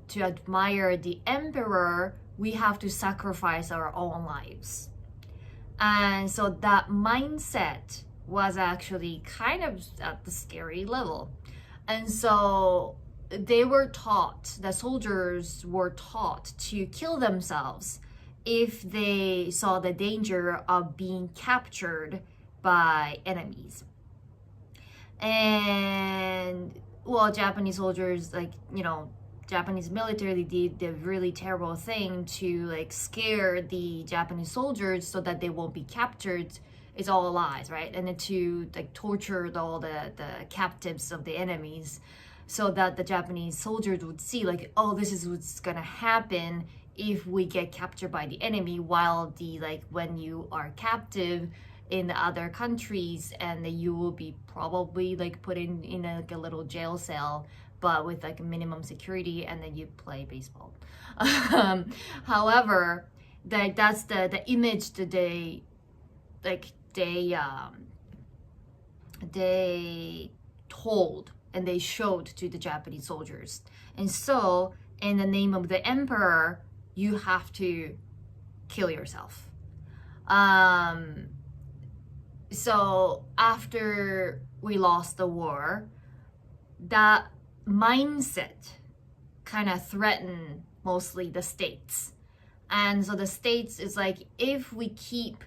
Speaker 1: to admire the emperor, we have to sacrifice our own lives. And so that mindset was actually kind of at the scary level. And so the soldiers were taught to kill themselves if they saw the danger of being captured by enemies. And well, Japanese soldiers, Japanese military did the really terrible thing to scare the Japanese soldiers so that they won't be captured. It's all lies, right? And then to torture all the captives of the enemies, so that the Japanese soldiers would see oh, this is what's gonna happen if we get captured by the enemy, while when you are captive in the other countries, and you will be probably put in a little jail cell, but with minimum security, and then you play baseball. However, that's the image that they told and they showed to the Japanese soldiers. And so in the name of the emperor, you have to kill yourself. So after we lost the war, that mindset kind of threatened mostly the states. And so the states is if we keep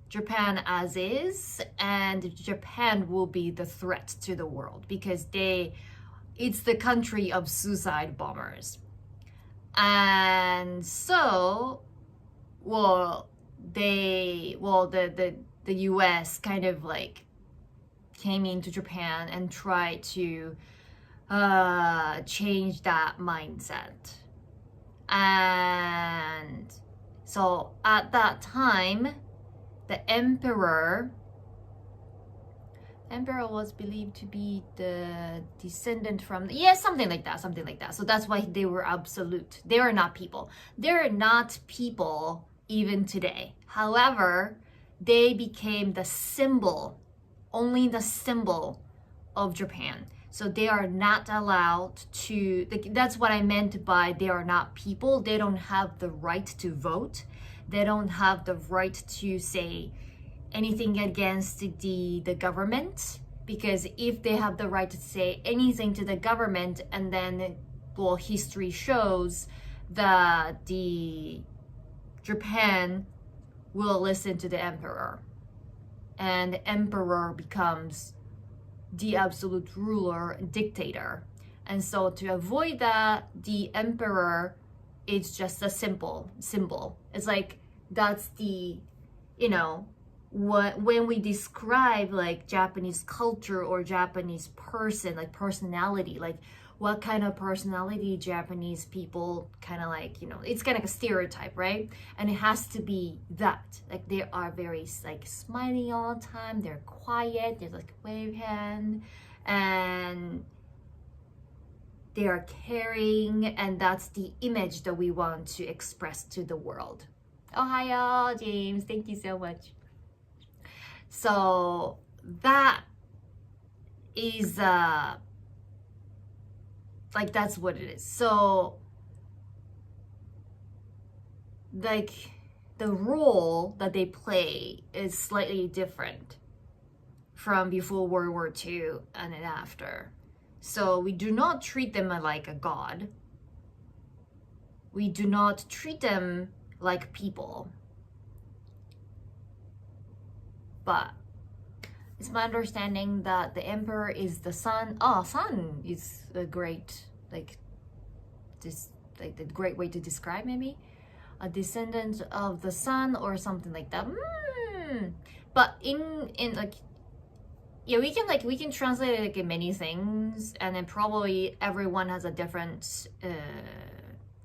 Speaker 1: Japan as is, and Japan will be the threat to the world, because it's the country of suicide bombers. And so, the US kind of came into Japan and tried to change that mindset. And so at that time, the emperor was believed to be the descendant from something like that. So that's why they were absolute. They are not people. They're not people even today. However, they became the symbol, only the symbol of Japan. So they are not allowed to, that's what I meant by they are not people. They don't have the right to vote. They don't have the right to say anything against the government, because if they have the right to say anything to the government, and then history shows that the Japan will listen to the emperor, and the emperor becomes the absolute ruler, dictator. And so to avoid that, the emperor is just a simple symbol. It's that's the, when we describe Japanese culture or Japanese person, personality, what kind of personality Japanese people kind of it's kind of a stereotype, right? And it has to be that they are very smiley all the time, they're quiet, they wave hand, and they are caring, and that's the image that we want to express to the world. Ohio, James, thank you so much. So that is that's what it is. So the role that they play is slightly different from before World War II and then after. So we do not treat them like a god. We do not treat them like people. But it's my understanding that the emperor is the son. Oh, son is a great, like, this, like the great way to describe, maybe a descendant of the sun or something like that. But in like, yeah, we can translate it like in many things, and then probably everyone has a different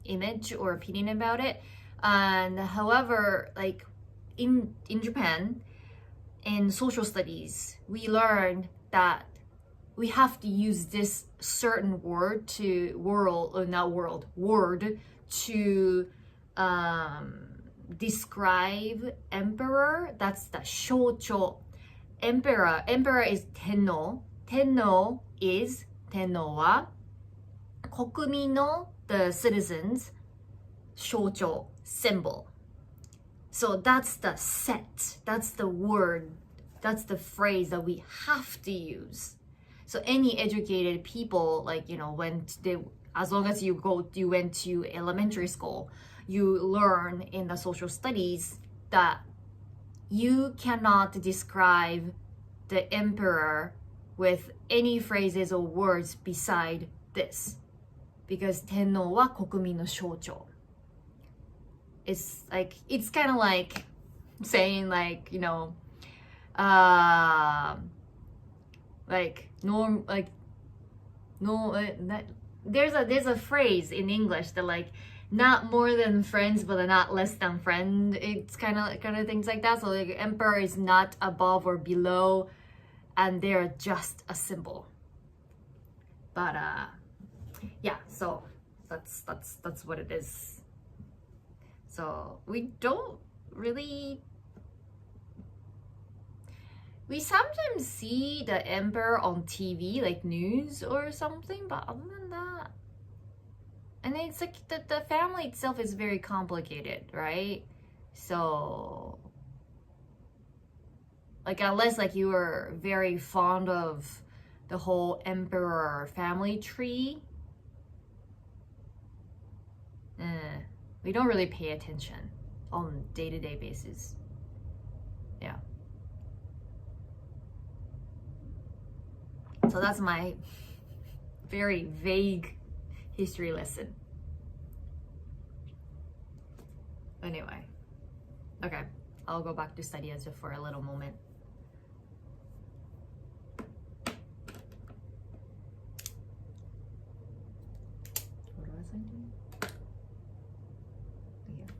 Speaker 1: image or opinion about it. And however, like in Japan, in social studies, we learn that we have to use this certain word to word to describe emperor. That's the shocho. Emperor is tenno. Tenno wa kokumin no, the citizens, shocho, symbol. So that's the set, that's the word, that's the phrase that we have to use. So any educated people, like, you know, as long as you went to elementary school, you learn in the social studies that you cannot describe the emperor with any phrases or words beside this, because tenno wa kokumin no shocho. It's like, it's kind of like saying, like, you know, like norm, like no, there's a phrase in English that, like, not more than friends but not less than friend. It's kind of things like that. So like emperor is not above or below, and they're just a symbol. But yeah, so that's what it is. So we sometimes see the emperor on TV, like news or something, but other than that, and it's like the family itself is very complicated, right? So like, unless like you are very fond of the whole emperor family tree, we don't really pay attention on day-to-day basis. Yeah. So that's my very vague history lesson. Anyway, okay, I'll go back to study as for a little moment. What was I doing? Yeah.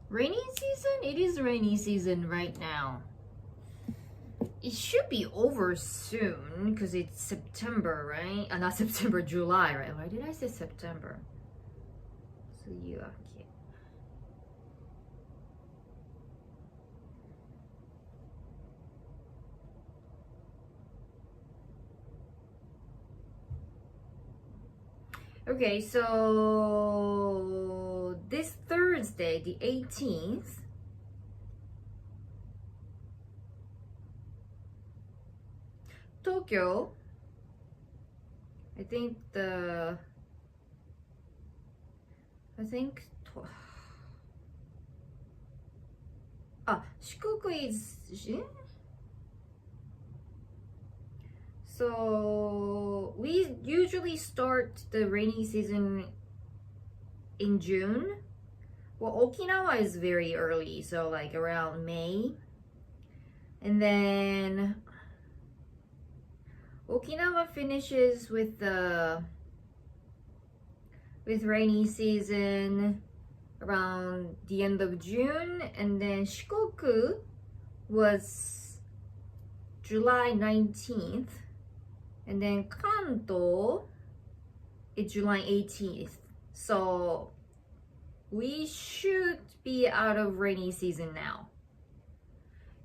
Speaker 1: Rainy season? It is rainy season right now. It should be over soon because it's September, right? Not September, July, right? Why did I say September? So you are okay. Okay, so this Thursday, the 18th, Tokyo, I think Shikoku is, so we usually start the rainy season in June. Well, Okinawa is very early, so like around May, And then Okinawa finishes with rainy season around the end of June, and then Shikoku was July 19th, and then Kanto is July 18th. So we should be out of rainy season now.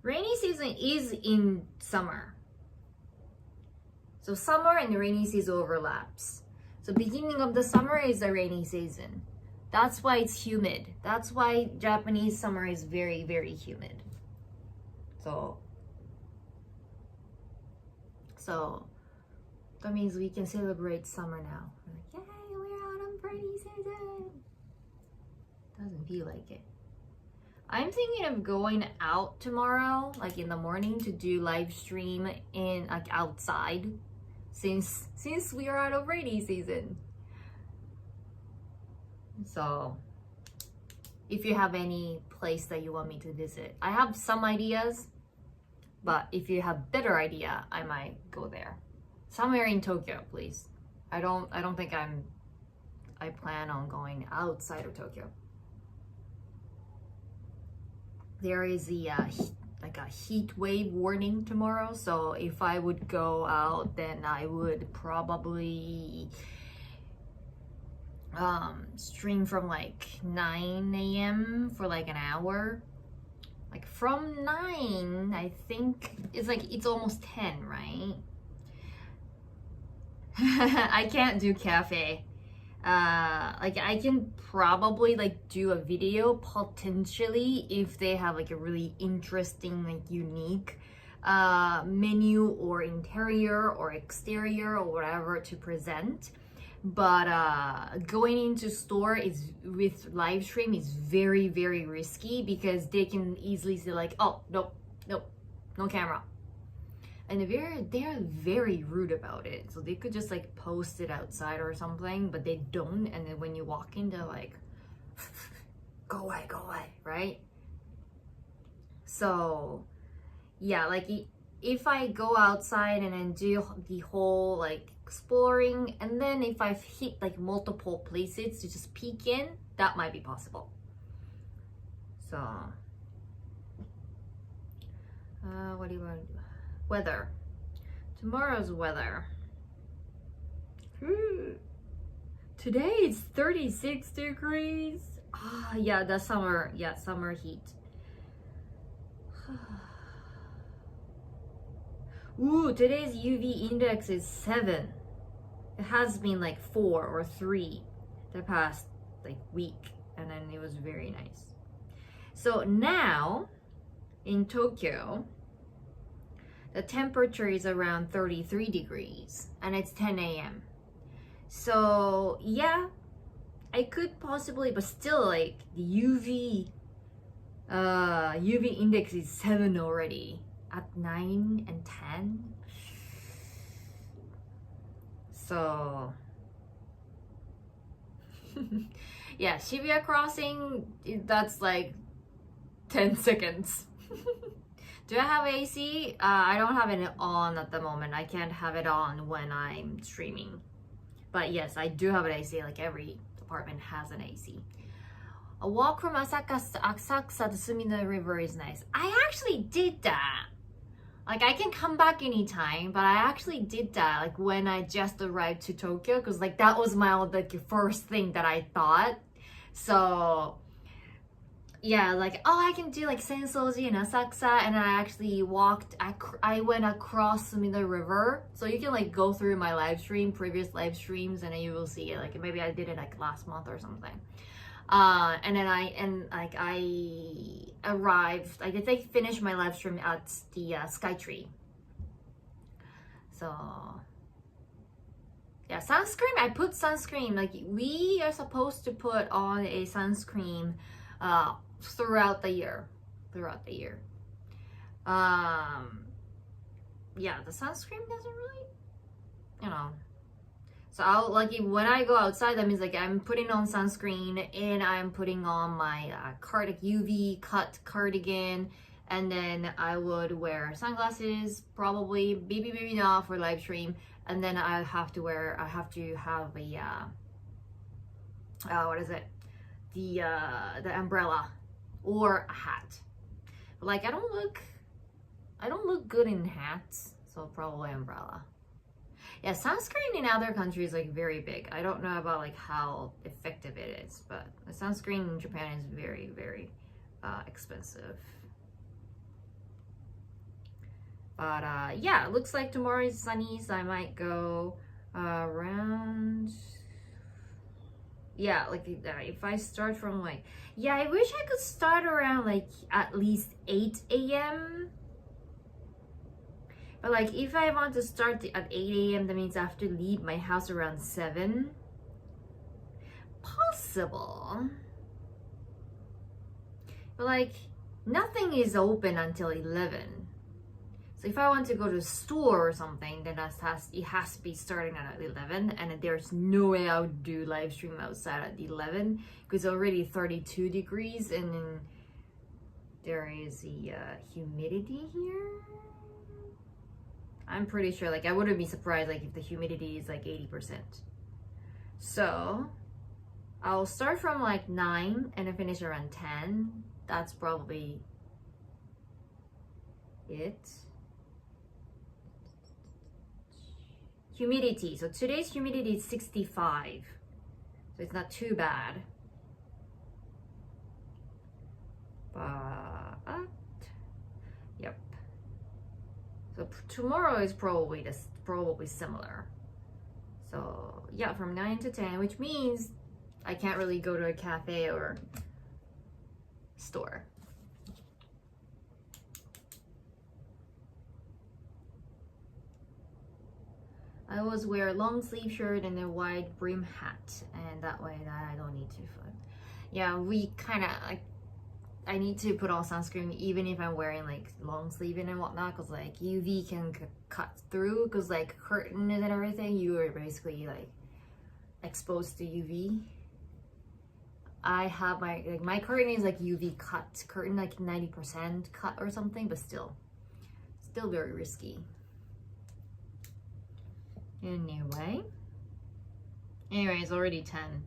Speaker 1: Rainy season is in summer. So summer and rainy season overlaps. So beginning of the summer is the rainy season. That's why it's humid. That's why Japanese summer is very, very humid. So that means we can celebrate summer now. We're like, yay, we're out of rainy season. Doesn't feel like it. I'm thinking of going out tomorrow, like in the morning, to do live stream in like outside, since we are out of rainy season. So if you have any place that you want me to visit, I have some ideas, but if you have better idea, I might go there. Somewhere in Tokyo, please. I don't think I plan on going outside of Tokyo. There is like a heat wave warning tomorrow, so if I would go out, then I would probably stream from like 9 a.m. for like an hour. Like from 9, I think it's almost 10, right? I can't do cafe. Like I can probably like do a video potentially if they have like a really interesting, like unique menu or interior or exterior or whatever to present. But going into store is with live stream is very, very risky because they can easily say like, oh, nope, no camera. And they're very rude about it. So they could just like post it outside or something, but they don't. And then when you walk in, they're like, go away, right? So yeah, like if I go outside and then do the whole like exploring, and then if I've hit like multiple places to just peek in, that might be possible. So what do you want to do? Weather. Tomorrow's weather. Today it's 36 degrees. Ah, yeah, the summer heat. Ooh, today's UV index is 7. It has been like 4 or 3 the past like week, and then it was very nice. So now in Tokyo, the temperature is around 33 degrees and it's 10 a.m. So yeah, I could possibly, but still like the UV index is 7 already at 9 and 10. So yeah, Shibuya crossing, that's like 10 seconds. Do I have AC? I don't have it on at the moment. I can't have it on when I'm streaming. But yes, I do have an AC. Like every apartment has an AC. A walk from Asakusa to Sumida River is nice. I actually did that. Like I can come back anytime, but I actually did that like when I just arrived to Tokyo, because like that was my like first thing that I thought. So yeah, like, oh, I can do like Sensoji and Asakusa, and I actually I went across Sumida River. So you can like go through my previous live streams, and then you will see it. Like maybe I did it like last month or something. And then I arrived, I did like finish my live stream at the Skytree. So yeah, sunscreen, I put sunscreen, like we are supposed to put on a sunscreen throughout the year. Yeah, the sunscreen doesn't really, you know. So I'll like when I go outside, that means like I'm putting on sunscreen and I'm putting on my UV cut cardigan and then I would wear sunglasses, probably, maybe not for live stream, and then I have to have a what is it? The umbrella or a hat. But like I don't look good in hats, so probably umbrella. Yeah, sunscreen in other countries like very big. I don't know about like how effective it is, but the sunscreen in Japan is very, very expensive. But yeah, it looks like tomorrow is sunny, so I might go around. Yeah, like if I start from like, yeah, I wish I could start around like at least 8 a.m. But like if I want to start at 8 a.m., that means I have to leave my house around 7. Possible. But like nothing is open until 11. So if I want to go to a store or something, then it has to be starting at 11, and there's no way I would do live stream outside at 11 because it's already 32 degrees, and then there is the humidity here. I'm pretty sure, like I wouldn't be surprised like if the humidity is like 80%. So I'll start from like 9 and then finish around 10. That's probably it. Humidity. So today's humidity is 65. So it's not too bad. But yep. So tomorrow is probably similar. So yeah, from 9 to 10, which means I can't really go to a cafe or store. I always wear a long sleeve shirt and a wide brim hat, and that way that I don't need to. Yeah, we kind of like. I need to put on sunscreen even if I'm wearing like long sleeve and whatnot, because like UV can cut through, because like curtains and everything, you are basically like exposed to UV. I have my curtain is like UV cut curtain, like 90% cut or something, but still very risky. Anyway, it's already 10.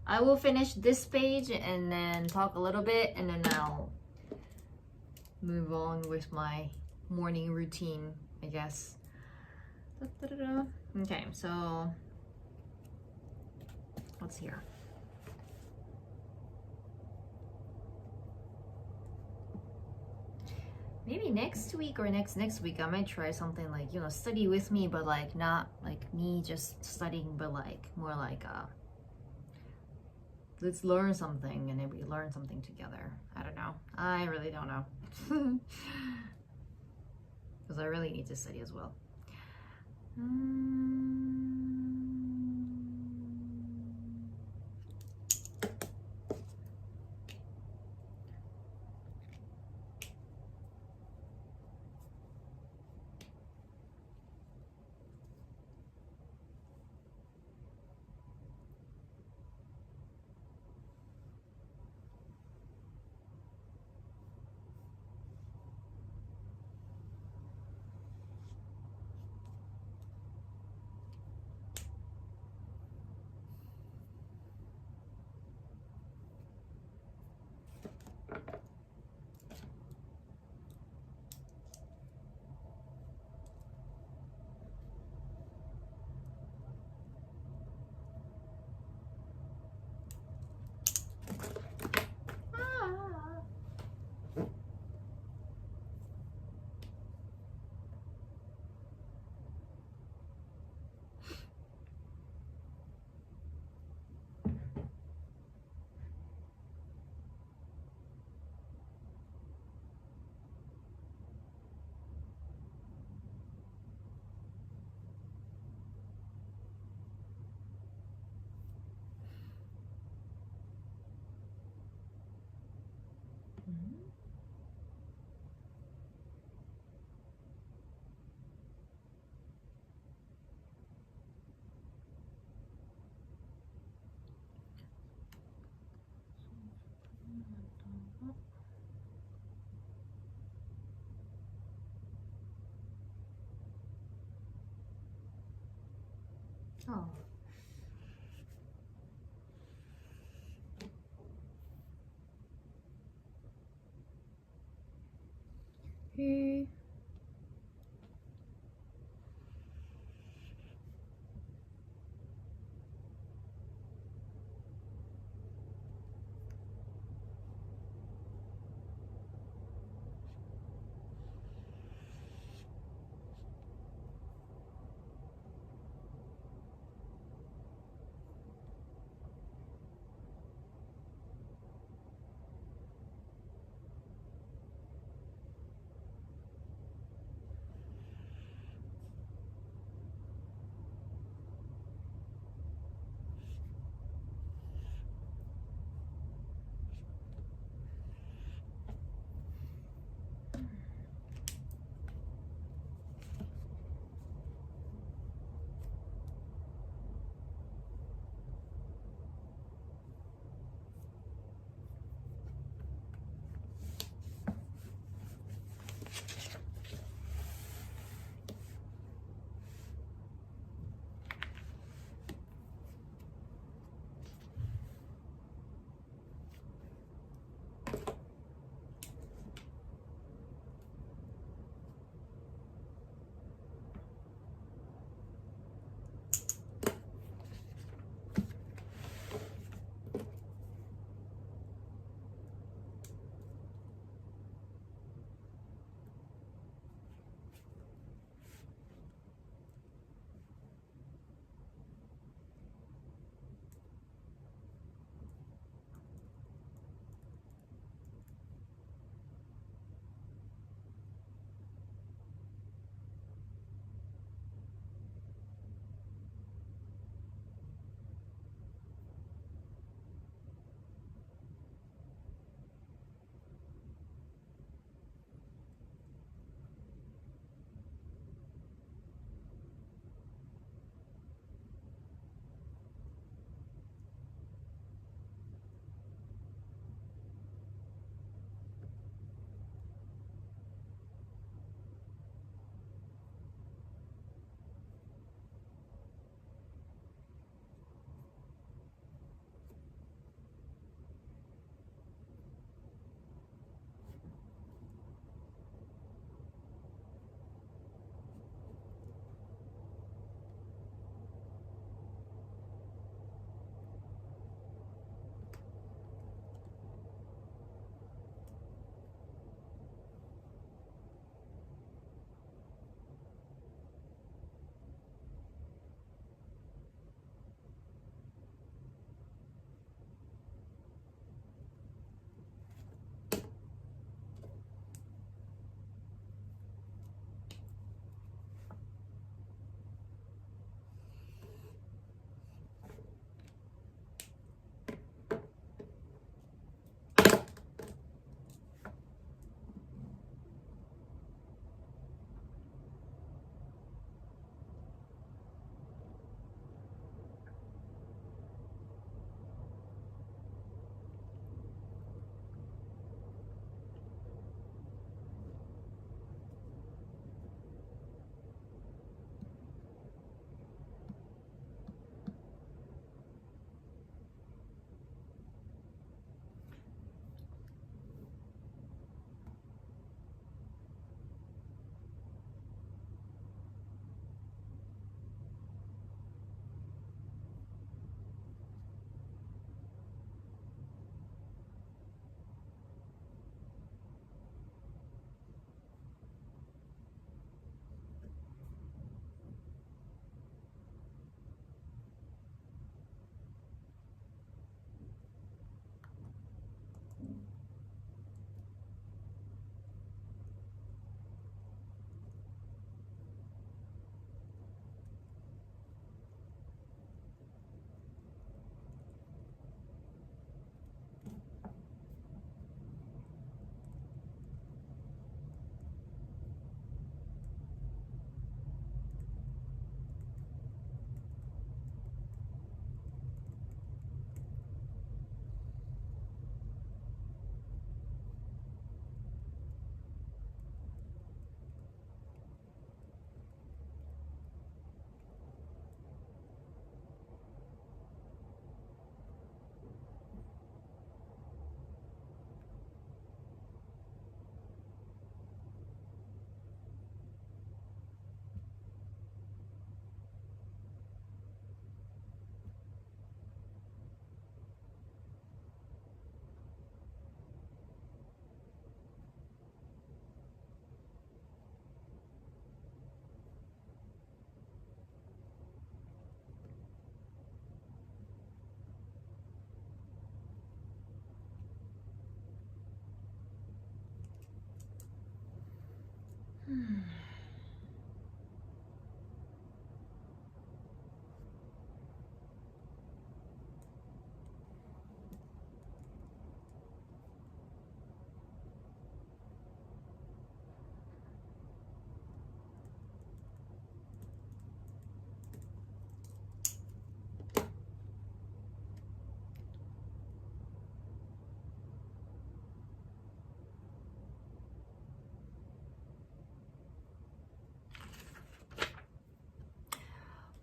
Speaker 1: I will finish this page and then talk a little bit, and then I'll move on with my morning routine, I guess. Okay, so what's here? Maybe next week or next week I might try something like, study with me, but like not like me just studying, but like more like let's learn something, and then we learn something together. I don't know. I really don't know. Because I really need to study as well. Oh. Hey.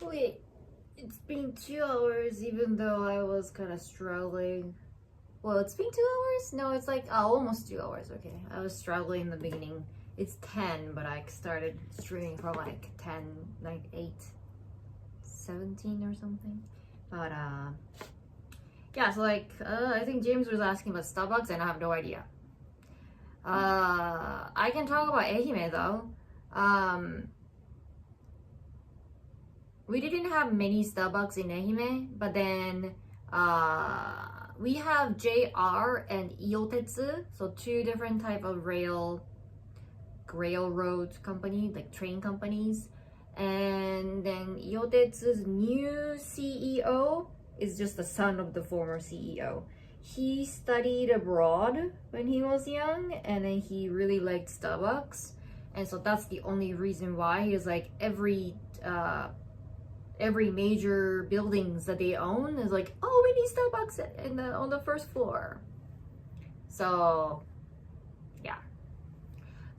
Speaker 1: Wait, it's been 2 hours even though I was kind of struggling. Well, it's been 2 hours? No, it's like almost 2 hours. Okay, I was struggling in the beginning. It's 10, but I started streaming from like 10, like 8, 17 or something. But yeah, so like I think James was asking about Starbucks and I have no idea. I can talk about Ehime though. We didn't have many Starbucks in Ehime, but then we have JR and Iotetsu, so two different type of railroad company, like train companies. And then Iotetsu's new CEO is just the son of the former CEO. He studied abroad when he was young, and then he really liked Starbucks, and so that's the only reason why he was like every major buildings that they own is like, oh, we need Starbucks on the first floor. So yeah,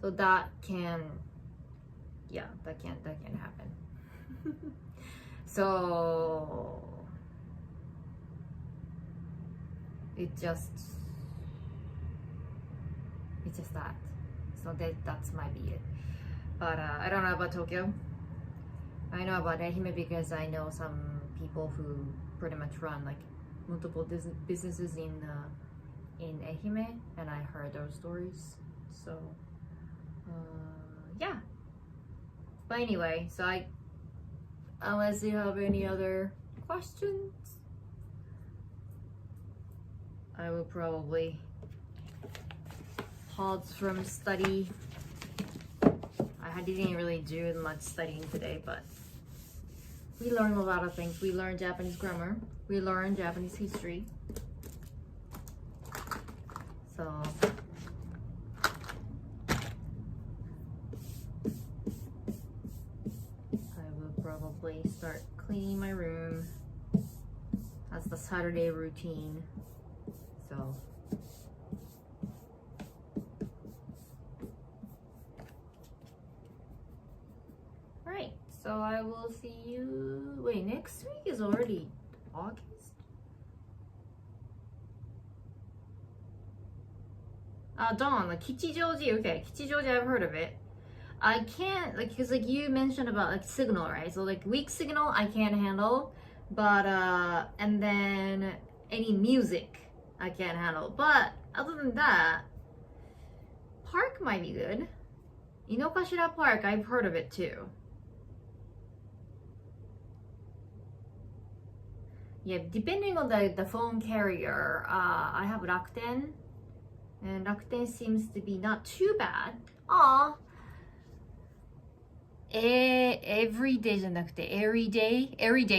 Speaker 1: so that can happen. So it's just that. So that's might be it. But I don't know about Tokyo. I know about Ehime because I know some people who pretty much run like multiple businesses in Ehime, and I heard those stories. So yeah. But anyway, so unless you have any other questions, I will probably pause from study. I didn't really do much studying today, but we learned a lot of things. We learned Japanese grammar. We learned Japanese history. So I will probably start cleaning my room. That's the Saturday routine. So alright, so I will see you. Wait, next week is already August? Dawn, like Kichijoji. Okay, Kichijoji, I've heard of it. I can't, like, because like you mentioned about like signal, right? So like weak signal I can't handle, but and then any music I can't handle. But other than that, park might be good. Inokashira Park, I've heard of it too. Yeah, depending on the phone carrier, I have Rakuten, and Rakuten seems to be not too bad. Aw. Every day じゃなくて every day.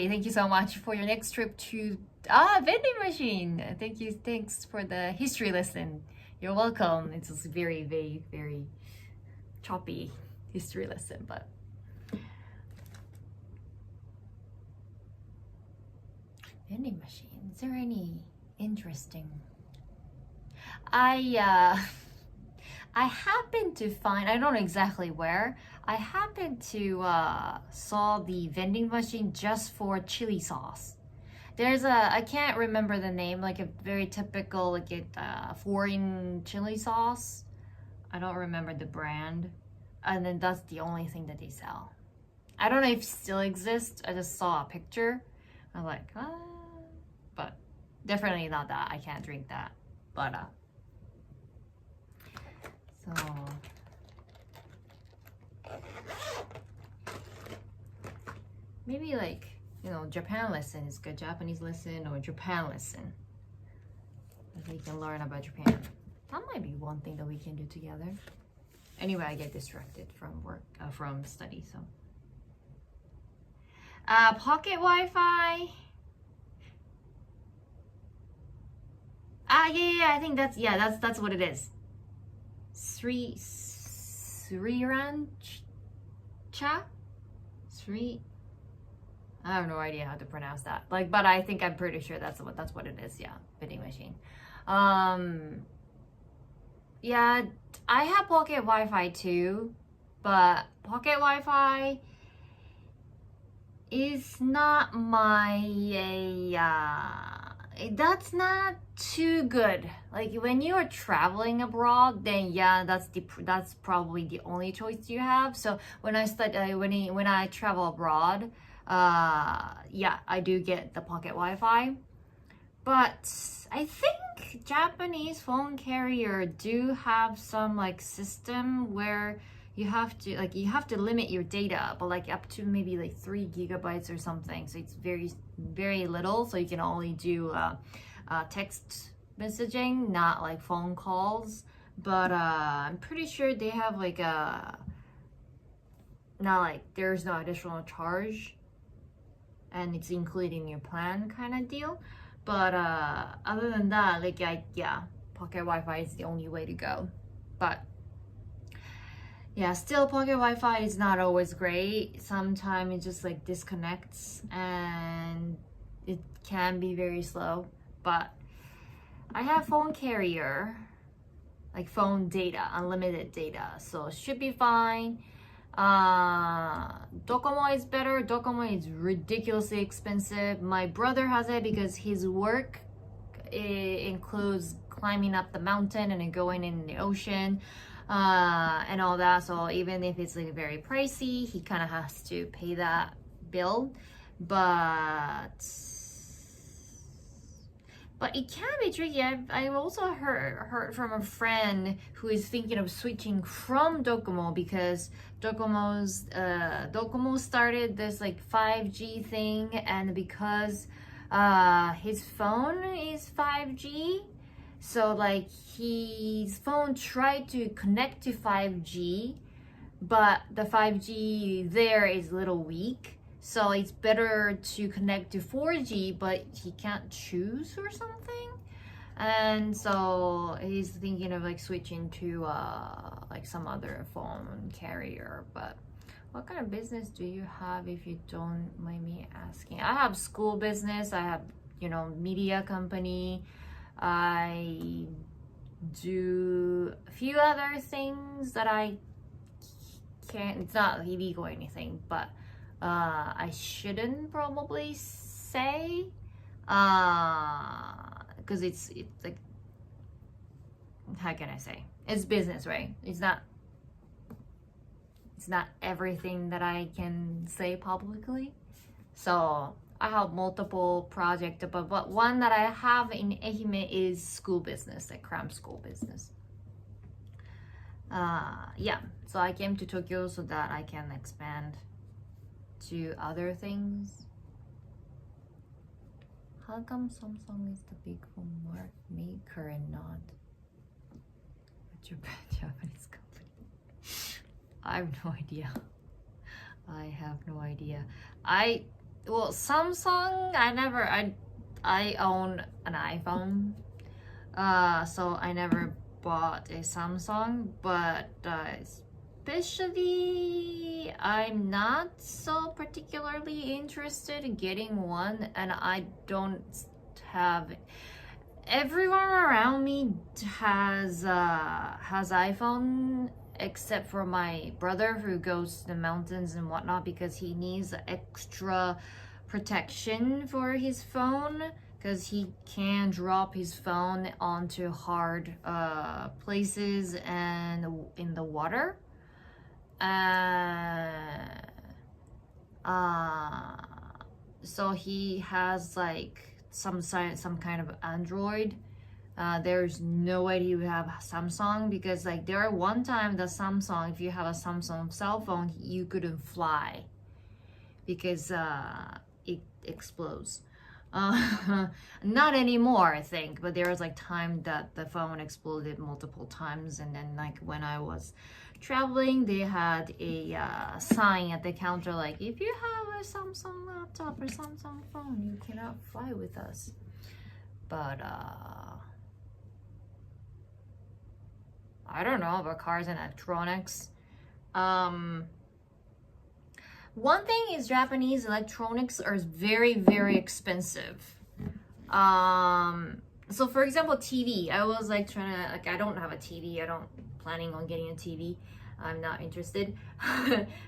Speaker 1: Thank you so much for your next trip to vending machine. Thanks for the history lesson. You're welcome. It's just very, very, very choppy history lesson, but vending machine. Is there any interesting? I happened to find, I don't know exactly where, I happened to saw the vending machine just for chili sauce. There's I can't remember the name, like a very typical like foreign chili sauce. I don't remember the brand. And then that's the only thing that they sell. I don't know if it still exists. I just saw a picture. I'm like, but definitely not that. I can't drink that. But so maybe like, Japan lesson is good. Japanese lesson or Japan lesson. If we can learn about Japan. That might be one thing that we can do together. Anyway, I get distracted from work, from study, so. Pocket Wi-Fi. Yeah, I think that's what it is. Sri Rancha? I have no idea how to pronounce that. Like, but I'm pretty sure that's what it is. Yeah, vending machine. Yeah, I have pocket Wi-Fi too, but pocket Wi-Fi is not my that's not too good. Like when you are traveling abroad, then yeah, that's probably the only choice you have. So when I travel abroad, yeah, I do get the pocket Wi-Fi. But I think Japanese phone carrier do have some like system where you have to limit your data, but like up to maybe like 3 GB or something. So it's very little. So you can only do text messaging, not like phone calls. But I'm pretty sure they have like not like there's no additional charge, and it's included in your plan kind of deal. But other than that, like yeah, pocket Wi-Fi is the only way to go. But yeah, still pocket Wi-Fi is not always great. Sometimes it just like disconnects and it can be very slow. But I have phone carrier, like phone data, unlimited data, so it should be fine. Docomo is better. Docomo is ridiculously expensive. My brother has it because his work includes climbing up the mountain and then going in the ocean and all that. So even if it's like very pricey, he kind of has to pay that bill. But it can be tricky. I've also heard from a friend who is thinking of switching from Docomo because Docomo started this like 5G thing, and because his phone is 5G, so like his phone tried to connect to 5G, but the 5G there is a little weak. So it's better to connect to 4G, but he can't choose or something. And so he's thinking of like switching to like some other phone carrier. But what kind of business do you have, if you don't mind me asking? I have school business. I have, media company. I do a few other things that I can't, it's not illegal or anything, but I shouldn't probably say, because it's like, how can I say? It's business, right? It's not everything that I can say publicly. So I have multiple projects, but one that I have in Ehime is school business, like cram school business. Yeah, so I came to Tokyo so that I can expand to other things. How come Samsung is the big phone maker and not a Japanese company? I have no idea. Samsung, I own an iPhone, so I never bought a Samsung, but especially I'm not so particularly interested in getting one, and I don't have, everyone around me has iPhone except for my brother, who goes to the mountains and whatnot because he needs extra protection for his phone, because he can drop his phone onto hard places and in the water. So he has like some kind of Android. There's no way he would have Samsung, because like there one time the Samsung, if you have a Samsung cell phone, you couldn't fly because it explodes. Not anymore, I think, but there was like time that the phone exploded multiple times, and then like when I was traveling, they had a sign at the counter like, if you have a Samsung laptop or Samsung phone, you cannot fly with us. But I don't know about cars and electronics. One thing is Japanese electronics are very, very expensive. So for example, TV, I was like trying to, like, I don't have a TV. I don't planning on getting a TV. I'm not interested.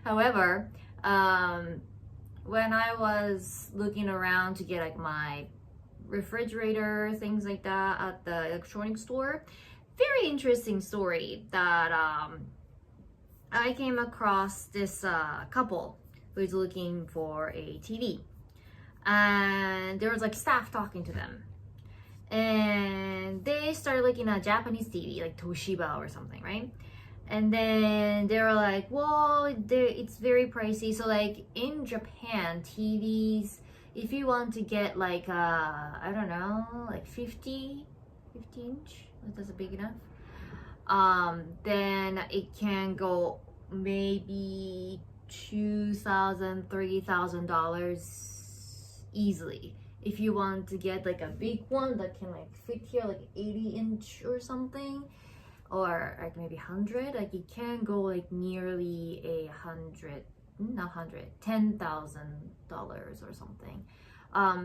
Speaker 1: However, when I was looking around to get like my refrigerator, things like that at the electronics store. Very interesting story that I came across this couple who's looking for a TV, and there was like staff talking to them, and they started looking at Japanese TV like Toshiba or something, right? And then they were like, well, it's very pricey. So like in Japan, TVs, if you want to get like I don't know, like 50 inch, that's big enough, then it can go maybe $2,000-$3,000 easily. If you want to get like a big one that can like fit here, like 80 inch or something, or like maybe 100, like it can go like nearly $10,000 or something.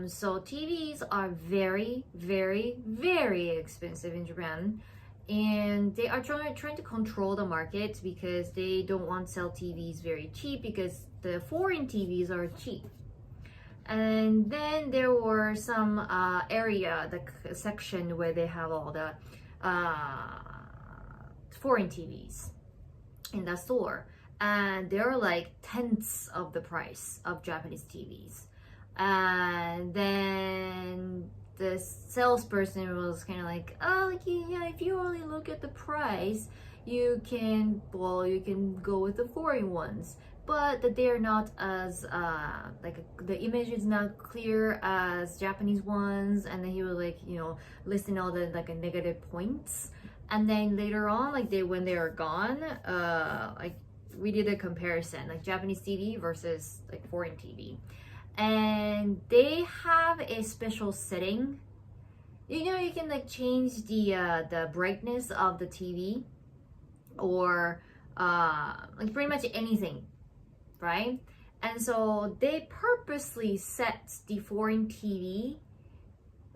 Speaker 1: So TVs are very, very, very expensive in Japan, and they are trying to control the market because they don't want to sell TVs very cheap because the foreign TVs are cheap. And then there were some area, the section where they have all the foreign TVs in the store, and they're like tenths of the price of Japanese TVs. And then the salesperson was kind of like, oh, yeah, if you only look at the price, you can go with the foreign ones, but that they are not as like the image is not clear as Japanese ones. And then he was like, listing all the like negative points. And then later on, like when they are gone, like we did a comparison, like Japanese TV versus like foreign TV, and they have a special setting. You can like change the brightness of the TV, or like pretty much anything, right? And so they purposely set the foreign TV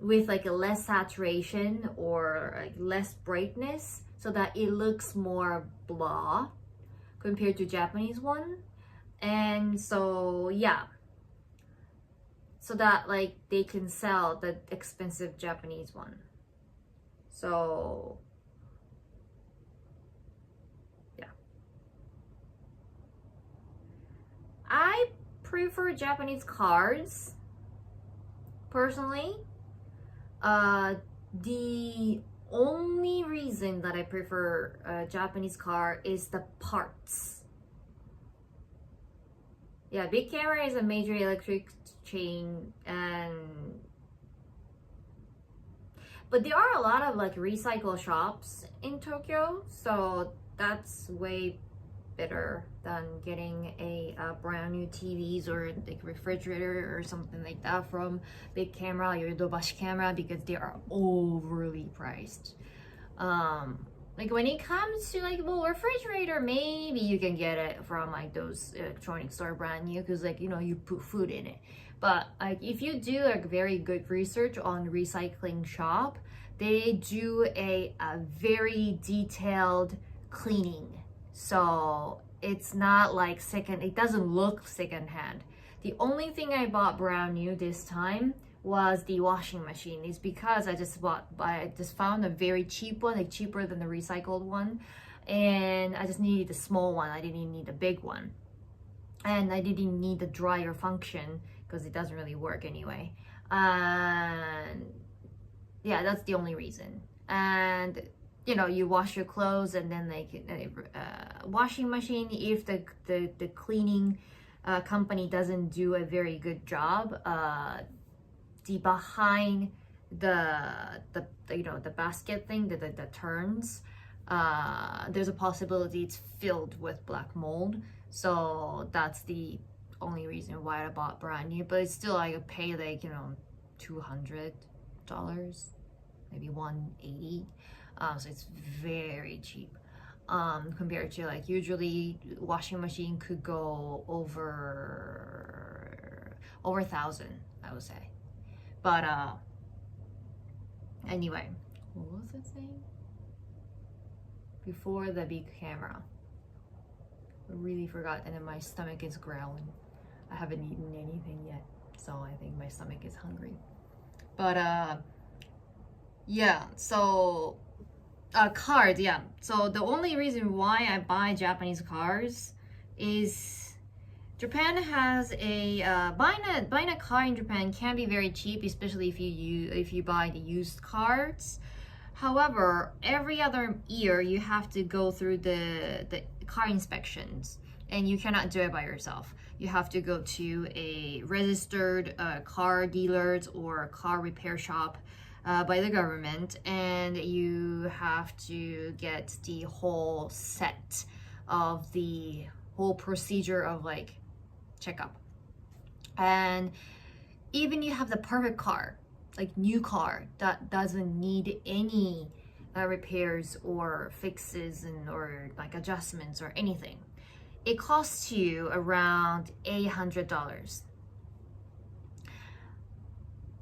Speaker 1: with like a less saturation or like less brightness so that it looks more blah compared to Japanese one. And so yeah, so that like they can sell the expensive Japanese one. So yeah, I prefer Japanese cars personally. The only reason that I prefer a Japanese car is the parts. Yeah, Big Camera is a major electric chain, but there are a lot of like recycle shops in Tokyo, so that's way better than getting a brand new TVs or like refrigerator or something like that from Big Camera or Yodobashi Camera, because they are overly priced. Like when it comes to like, well, refrigerator, maybe you can get it from like those electronic store brand new because like you put food in it. But like if you do like very good research on recycling shop, they do a very detailed cleaning. So it's not like it doesn't look secondhand. The only thing I bought brand new this time was the washing machine. It's because I just found a very cheap one, like cheaper than the recycled one. And I just needed a small one. I didn't need a big one. And I didn't need the dryer function because it doesn't really work anyway. And yeah, that's the only reason. And you wash your clothes, and then like washing machine, if the cleaning company doesn't do a very good job, the behind the basket thing, the turns, there's a possibility it's filled with black mold. So that's the only reason why I bought brand new. But it's still, I pay like $200, maybe $180. So it's very cheap compared to like usually washing machine could go over 1,000, I would say. But anyway, what was I saying? Before the Big Camera, I really forgot, and then my stomach is growling. I haven't eaten anything yet, so I think my stomach is hungry. But yeah, so cars, yeah. So the only reason why I buy Japanese cars is Japan has a buying a car in Japan can be very cheap, especially if you buy the used cars. However, every other year you have to go through the car inspections, and you cannot do it by yourself. You have to go to a registered car dealers or car repair shop by the government, and you have to get the whole set of the whole procedure of like checkup. And even you have the perfect car, like new car that doesn't need any repairs or fixes or like adjustments or anything, it costs you around $800.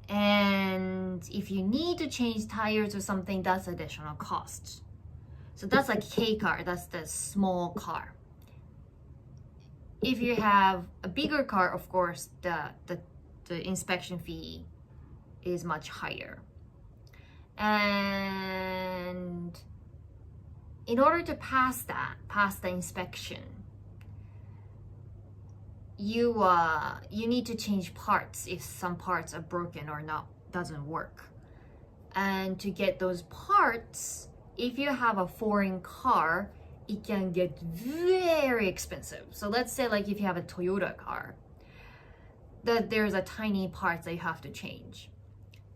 Speaker 1: And if you need to change tires or something, that's additional cost. So that's like K car, that's the small car. If you have a bigger car, of course, the inspection fee is much higher. And in order to pass the inspection, you need to change parts if some parts are broken or doesn't work. And to get those parts, if you have a foreign car, it can get very expensive. So let's say like if you have a Toyota car, that there's a tiny parts that you have to change.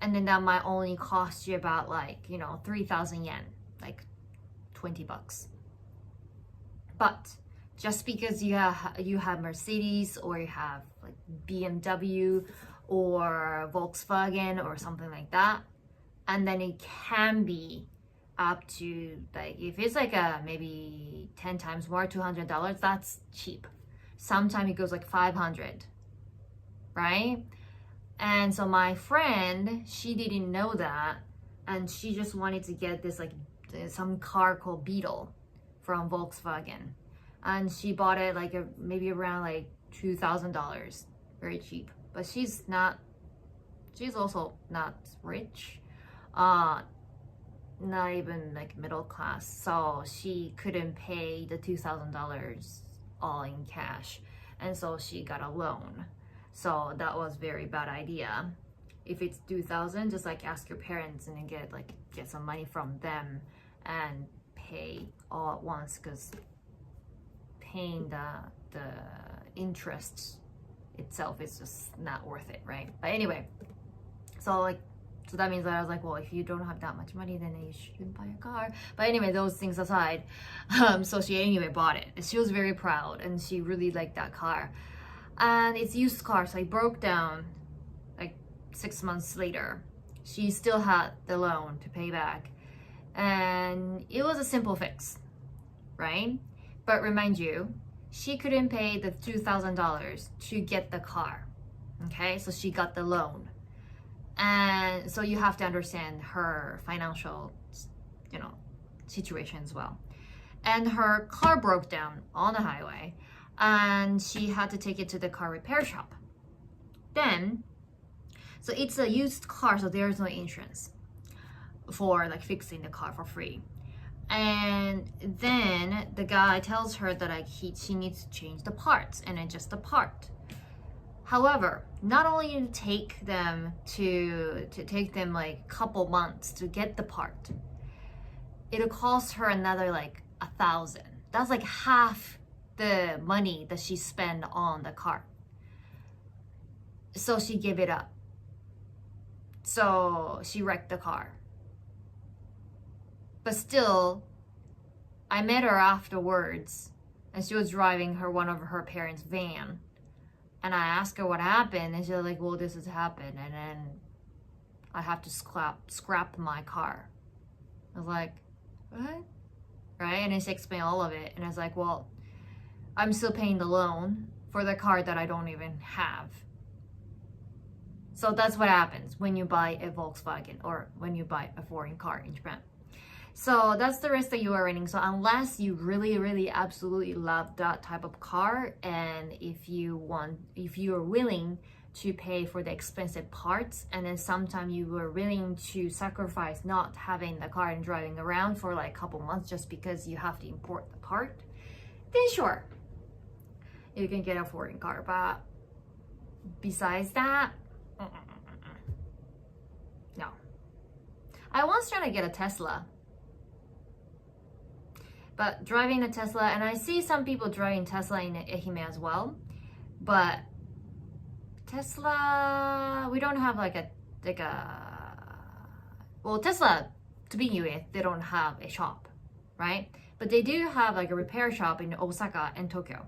Speaker 1: And then that might only cost you about like, 3,000 yen, like $20. But just because you have Mercedes or you have like BMW or Volkswagen or something like that, and then it can be up to like, if it's like maybe 10 times more, $200, that's cheap. Sometimes it goes like 500, right? And so my friend, she didn't know that, and she just wanted to get this like some car called Beetle from Volkswagen, and she bought it like maybe around like $2,000, very cheap. But she's also not rich, not even like middle class, so she couldn't pay the $2,000 all in cash, and so she got a loan. So that was very bad idea. If it's 2,000, just like ask your parents and get some money from them and pay all at once, because paying the interest itself is just not worth it, right? But anyway, so that means that I was like, well, if you don't have that much money, then you shouldn't buy a car. But anyway, those things aside, so she anyway bought it. She was very proud, and she really liked that car. And it's used car, so it broke down like 6 months later. She still had the loan to pay back, and it was a simple fix, right? But remind you, she couldn't pay the $2,000 to get the car, okay? So she got the loan. And so you have to understand her financial, situation as well. And her car broke down on the highway, and she had to take it to the car repair shop. Then, so it's a used car, so there's no insurance for like fixing the car for free. And then the guy tells her that she needs to change the parts and adjust the part. However, not only to take them like a couple months to get the part, it'll cost her another like 1,000. That's like half the money that she spent on the car. So she gave it up. So she wrecked the car. But still, I met her afterwards, and she was driving one of her parents' van. And I asked her what happened, and she was like, well, this has happened, and then I have to scrap my car. I was like, what? Right? And then she explained all of it, and I was like, well, I'm still paying the loan for the car that I don't even have. So that's what happens when you buy a Volkswagen or when you buy a foreign car in Japan. So that's the risk that you are running. So unless you really, really absolutely love that type of car, and if you are willing to pay for the expensive parts, and then sometimes you are willing to sacrifice not having the car and driving around for like a couple months just because you have to import the part, then sure, you can get a foreign car. But besides that, no. I once tried to get a Tesla, but driving a Tesla, and I see some people driving Tesla in Ehime as well, but Tesla, we don't have well, Tesla, to begin with, they don't have a shop, right? But they do have like a repair shop in Osaka and Tokyo.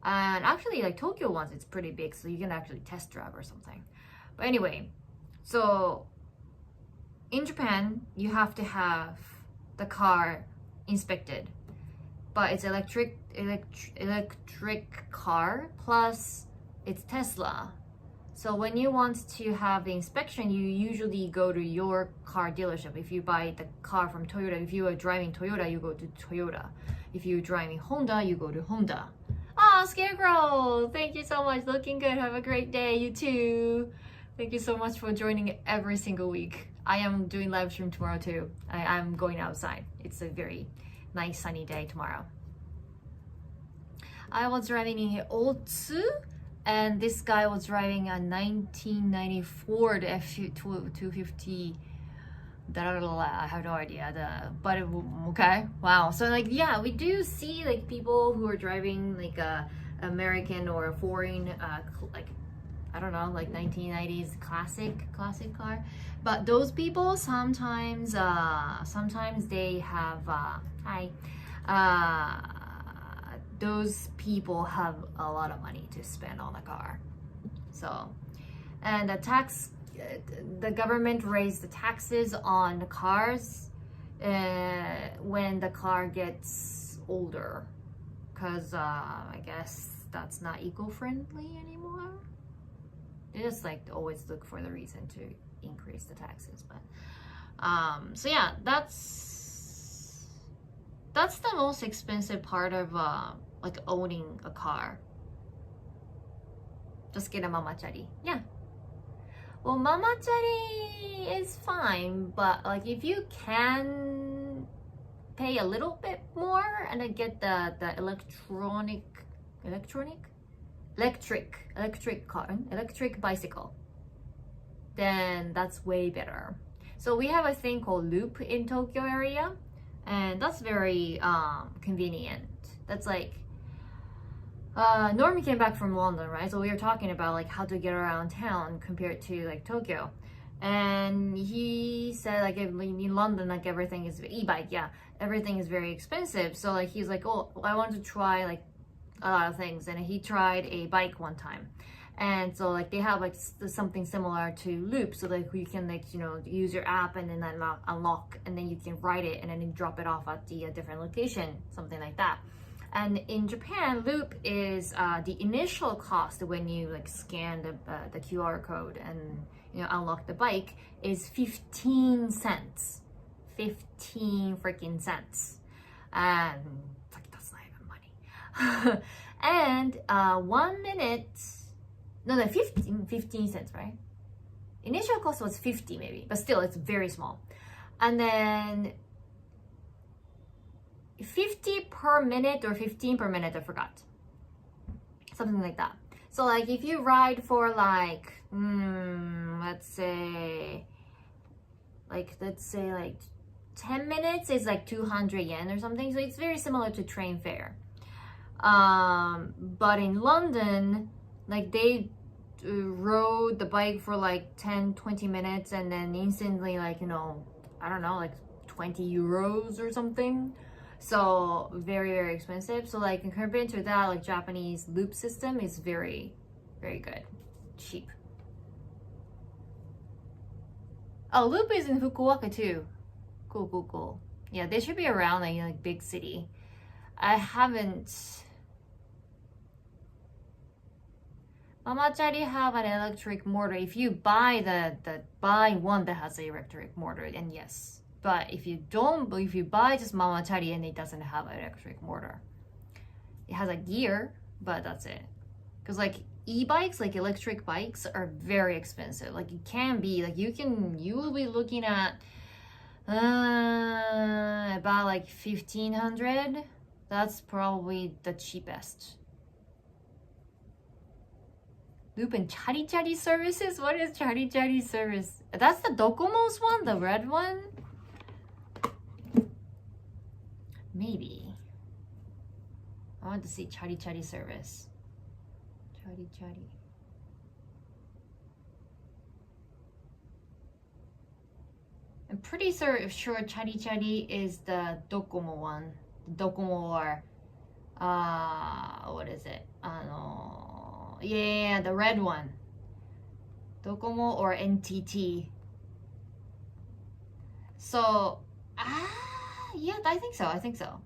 Speaker 1: And actually, like Tokyo ones, it's pretty big, so you can actually test drive or something. But anyway, so in Japan, you have to have the car inspected, but it's electric car, plus it's Tesla. So when you want to have the inspection, you usually go to your car dealership. If you buy the car from Toyota, if you are driving Toyota, you go to Toyota. If you're driving Honda, you go to Honda. Oh, Scarecrow, thank you so much. Looking good. Have a great day. You too. Thank you so much for joining every single week. I am doing live stream tomorrow too. I'm going outside. It's a very nice sunny day tomorrow. I was driving in Otsu, and this guy was driving a 1994 F250. I have no idea. But okay, wow. So like, yeah, we do see like people who are driving like a American or a foreign like, I don't know, like 1990s classic car. But those people sometimes they have those people have a lot of money to spend on a car. So, and the government raised the taxes on the cars when the car gets older, because I guess that's not eco-friendly anymore. They just like always look for the reason to increase the taxes. But so yeah, that's the most expensive part of like owning a car. Just get a mamachari. Yeah. Well, mamachari is fine, but like if you can pay a little bit more and then get the electric bicycle, then that's way better. So we have a thing called Loop in Tokyo area, and that's very convenient. That's like Normie came back from London, right? So we were talking about like how to get around town compared to like Tokyo, and he said like in London, like everything is e-bike, yeah, everything is very expensive. So like he's like, oh, I want to try like a lot of things, and he tried a bike one time, and so like they have like something similar to Loop, so like you can like, you know, use your app and then unlock, and then you can ride it and then you drop it off at the different location, something like that. And in Japan, Loop is the initial cost when you like scan the QR code and, you know, unlock the bike is 15 cents. 15 freaking cents. And like, that's not even money. And 1 minute, no, 15 cents, right? Initial cost was 50 maybe, but still it's very small. And then 50 per minute or 15 per minute, I forgot. Something like that. So like if you ride for like, let's say like 10 minutes is like 200 yen or something. So it's very similar to train fare. But in London, like they rode the bike for like 10-20 minutes and then instantly, like, you know, I don't know, like 20 euros or something. So very, very expensive. So like compared to that, like Japanese Loop system is very, very good, cheap. Oh, Loop is in Fukuoka too. Cool. Yeah, they should be around like big city. I haven't. Mamachari have an electric motor. If you buy buy one that has an electric motor, then yes, But if you buy just mamachari and it doesn't have an electric motor, it has a gear, but that's it. Because like e-bikes, like electric bikes, are very expensive. Like it can be like you will be looking at about like 1,500. That's probably the cheapest. Lupin Chari Chari services? What is Chari Chari service? That's the Docomo's one, the red one? Maybe. I want to see Chari Chari service. Chari Chari. I'm pretty sure Chari Chari is the Docomo one. Docomo or what is it? Yeah, the red one. Docomo or NTT. So, yeah, I think so.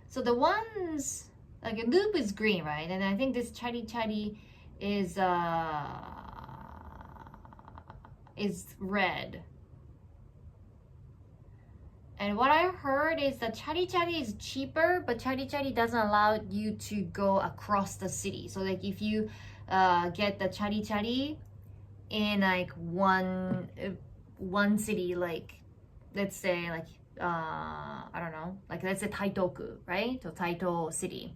Speaker 1: So the ones, like a loop is green, right? And I think this Chari Chari is red. And what I heard is that Chari Chari is cheaper, but Chari Chari doesn't allow you to go across the city. So like if you get the Chari Chari in like one city, like let's say like I don't know, like let's say Taitoku, right? So Taito city.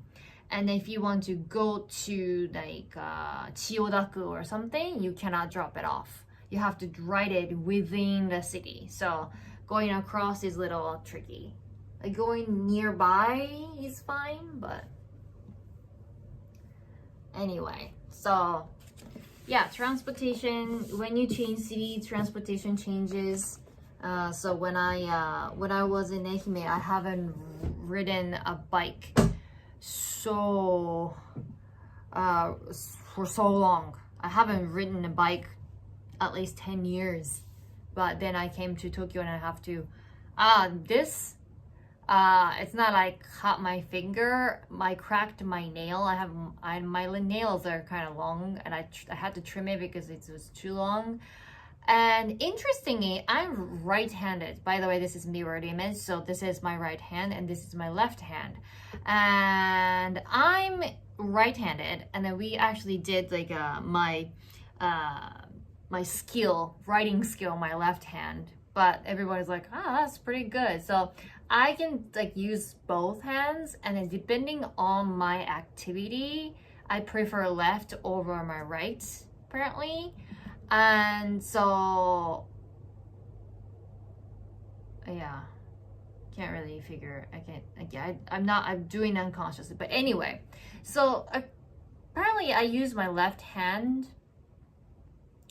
Speaker 1: And if you want to go to like Chiyodaku or something, you cannot drop it off. You have to ride it within the city. So going across is a little tricky. Like going nearby is fine, but anyway. So yeah, transportation, when you change city, transportation changes. So when I was in Ehime, I haven't ridden a bike for so long. I haven't ridden a bike at least 10 years. But then I came to Tokyo and I have to, it's not like cut my finger, I cracked my nail. My nails are kind of long and I had to trim it because it was too long. And interestingly, I'm right-handed. By the way, this is mirrored image. So this is my right hand and this is my left hand. And I'm right-handed. And then we actually did like my writing skill, my left hand. But everybody's like, that's pretty good. So I can like use both hands, and then depending on my activity, I prefer left over my right, apparently. And so, yeah, can't really figure, I'm doing unconsciously. But anyway, so apparently I use my left hand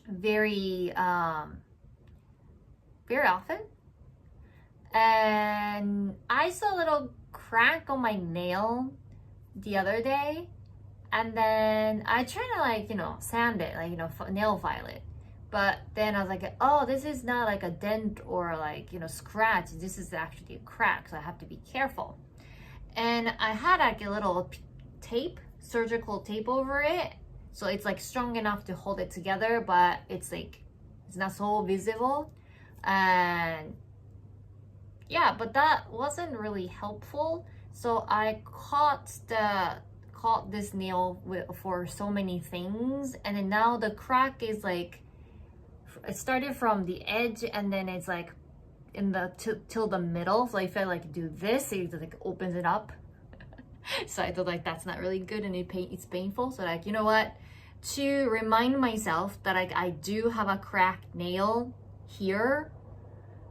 Speaker 1: very often, and I saw a little crack on my nail the other day, and then I tried to like sand it, like nail file it, but then I was like, oh, this is not like a dent or like scratch, this is actually a crack, so I have to be careful. And I had like a little surgical tape over it. So it's like strong enough to hold it together, but it's not so visible. And yeah, but that wasn't really helpful. So I caught this nail for so many things. And then now the crack is like, it started from the edge and then it's like in the till the middle. So if I like do this, it like opens it up. So I thought like that's not really good and it's painful. So like, you know what? To remind myself that I do have a cracked nail here,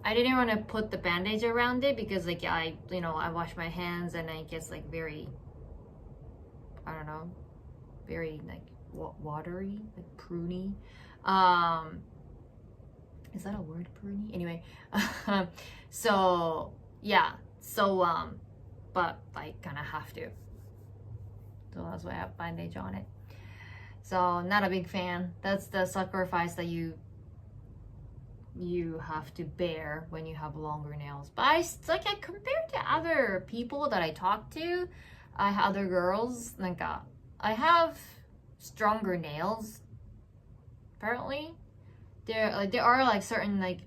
Speaker 1: I didn't want to put the bandage around it because like I wash my hands and I guess like very, I don't know, very like watery, like pruny. Is that a word, pruny? Anyway, so yeah, so but I kind of have to. So that's why I have bandage on it. So not a big fan. That's the sacrifice that you have to bear when you have longer nails. But I compared to other people that I talk to, other girls, like I have stronger nails apparently there are like certain like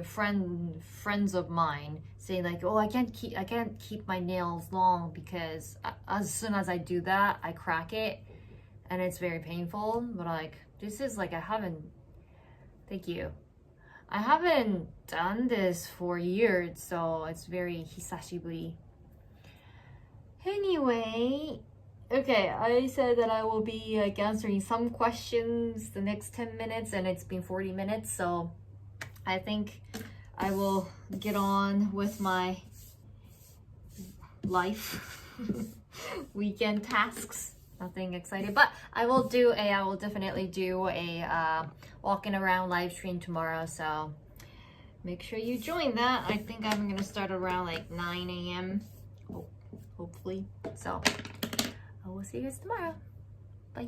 Speaker 1: friends of mine saying like, oh, I can't keep my nails long because as soon as I do that, I crack it and it's very painful. But like, this is like, thank you. I haven't done this for years, so it's very hisashiburi. Anyway, okay, I said that I will be like answering some questions the next 10 minutes, and it's been 40 minutes, so I think I will get on with my life. Weekend tasks. Nothing exciting, but I will definitely do a walking around live stream tomorrow, so make sure you join that. I think I'm gonna start around like 9 a.m. hopefully. So I will see you guys tomorrow. Bye.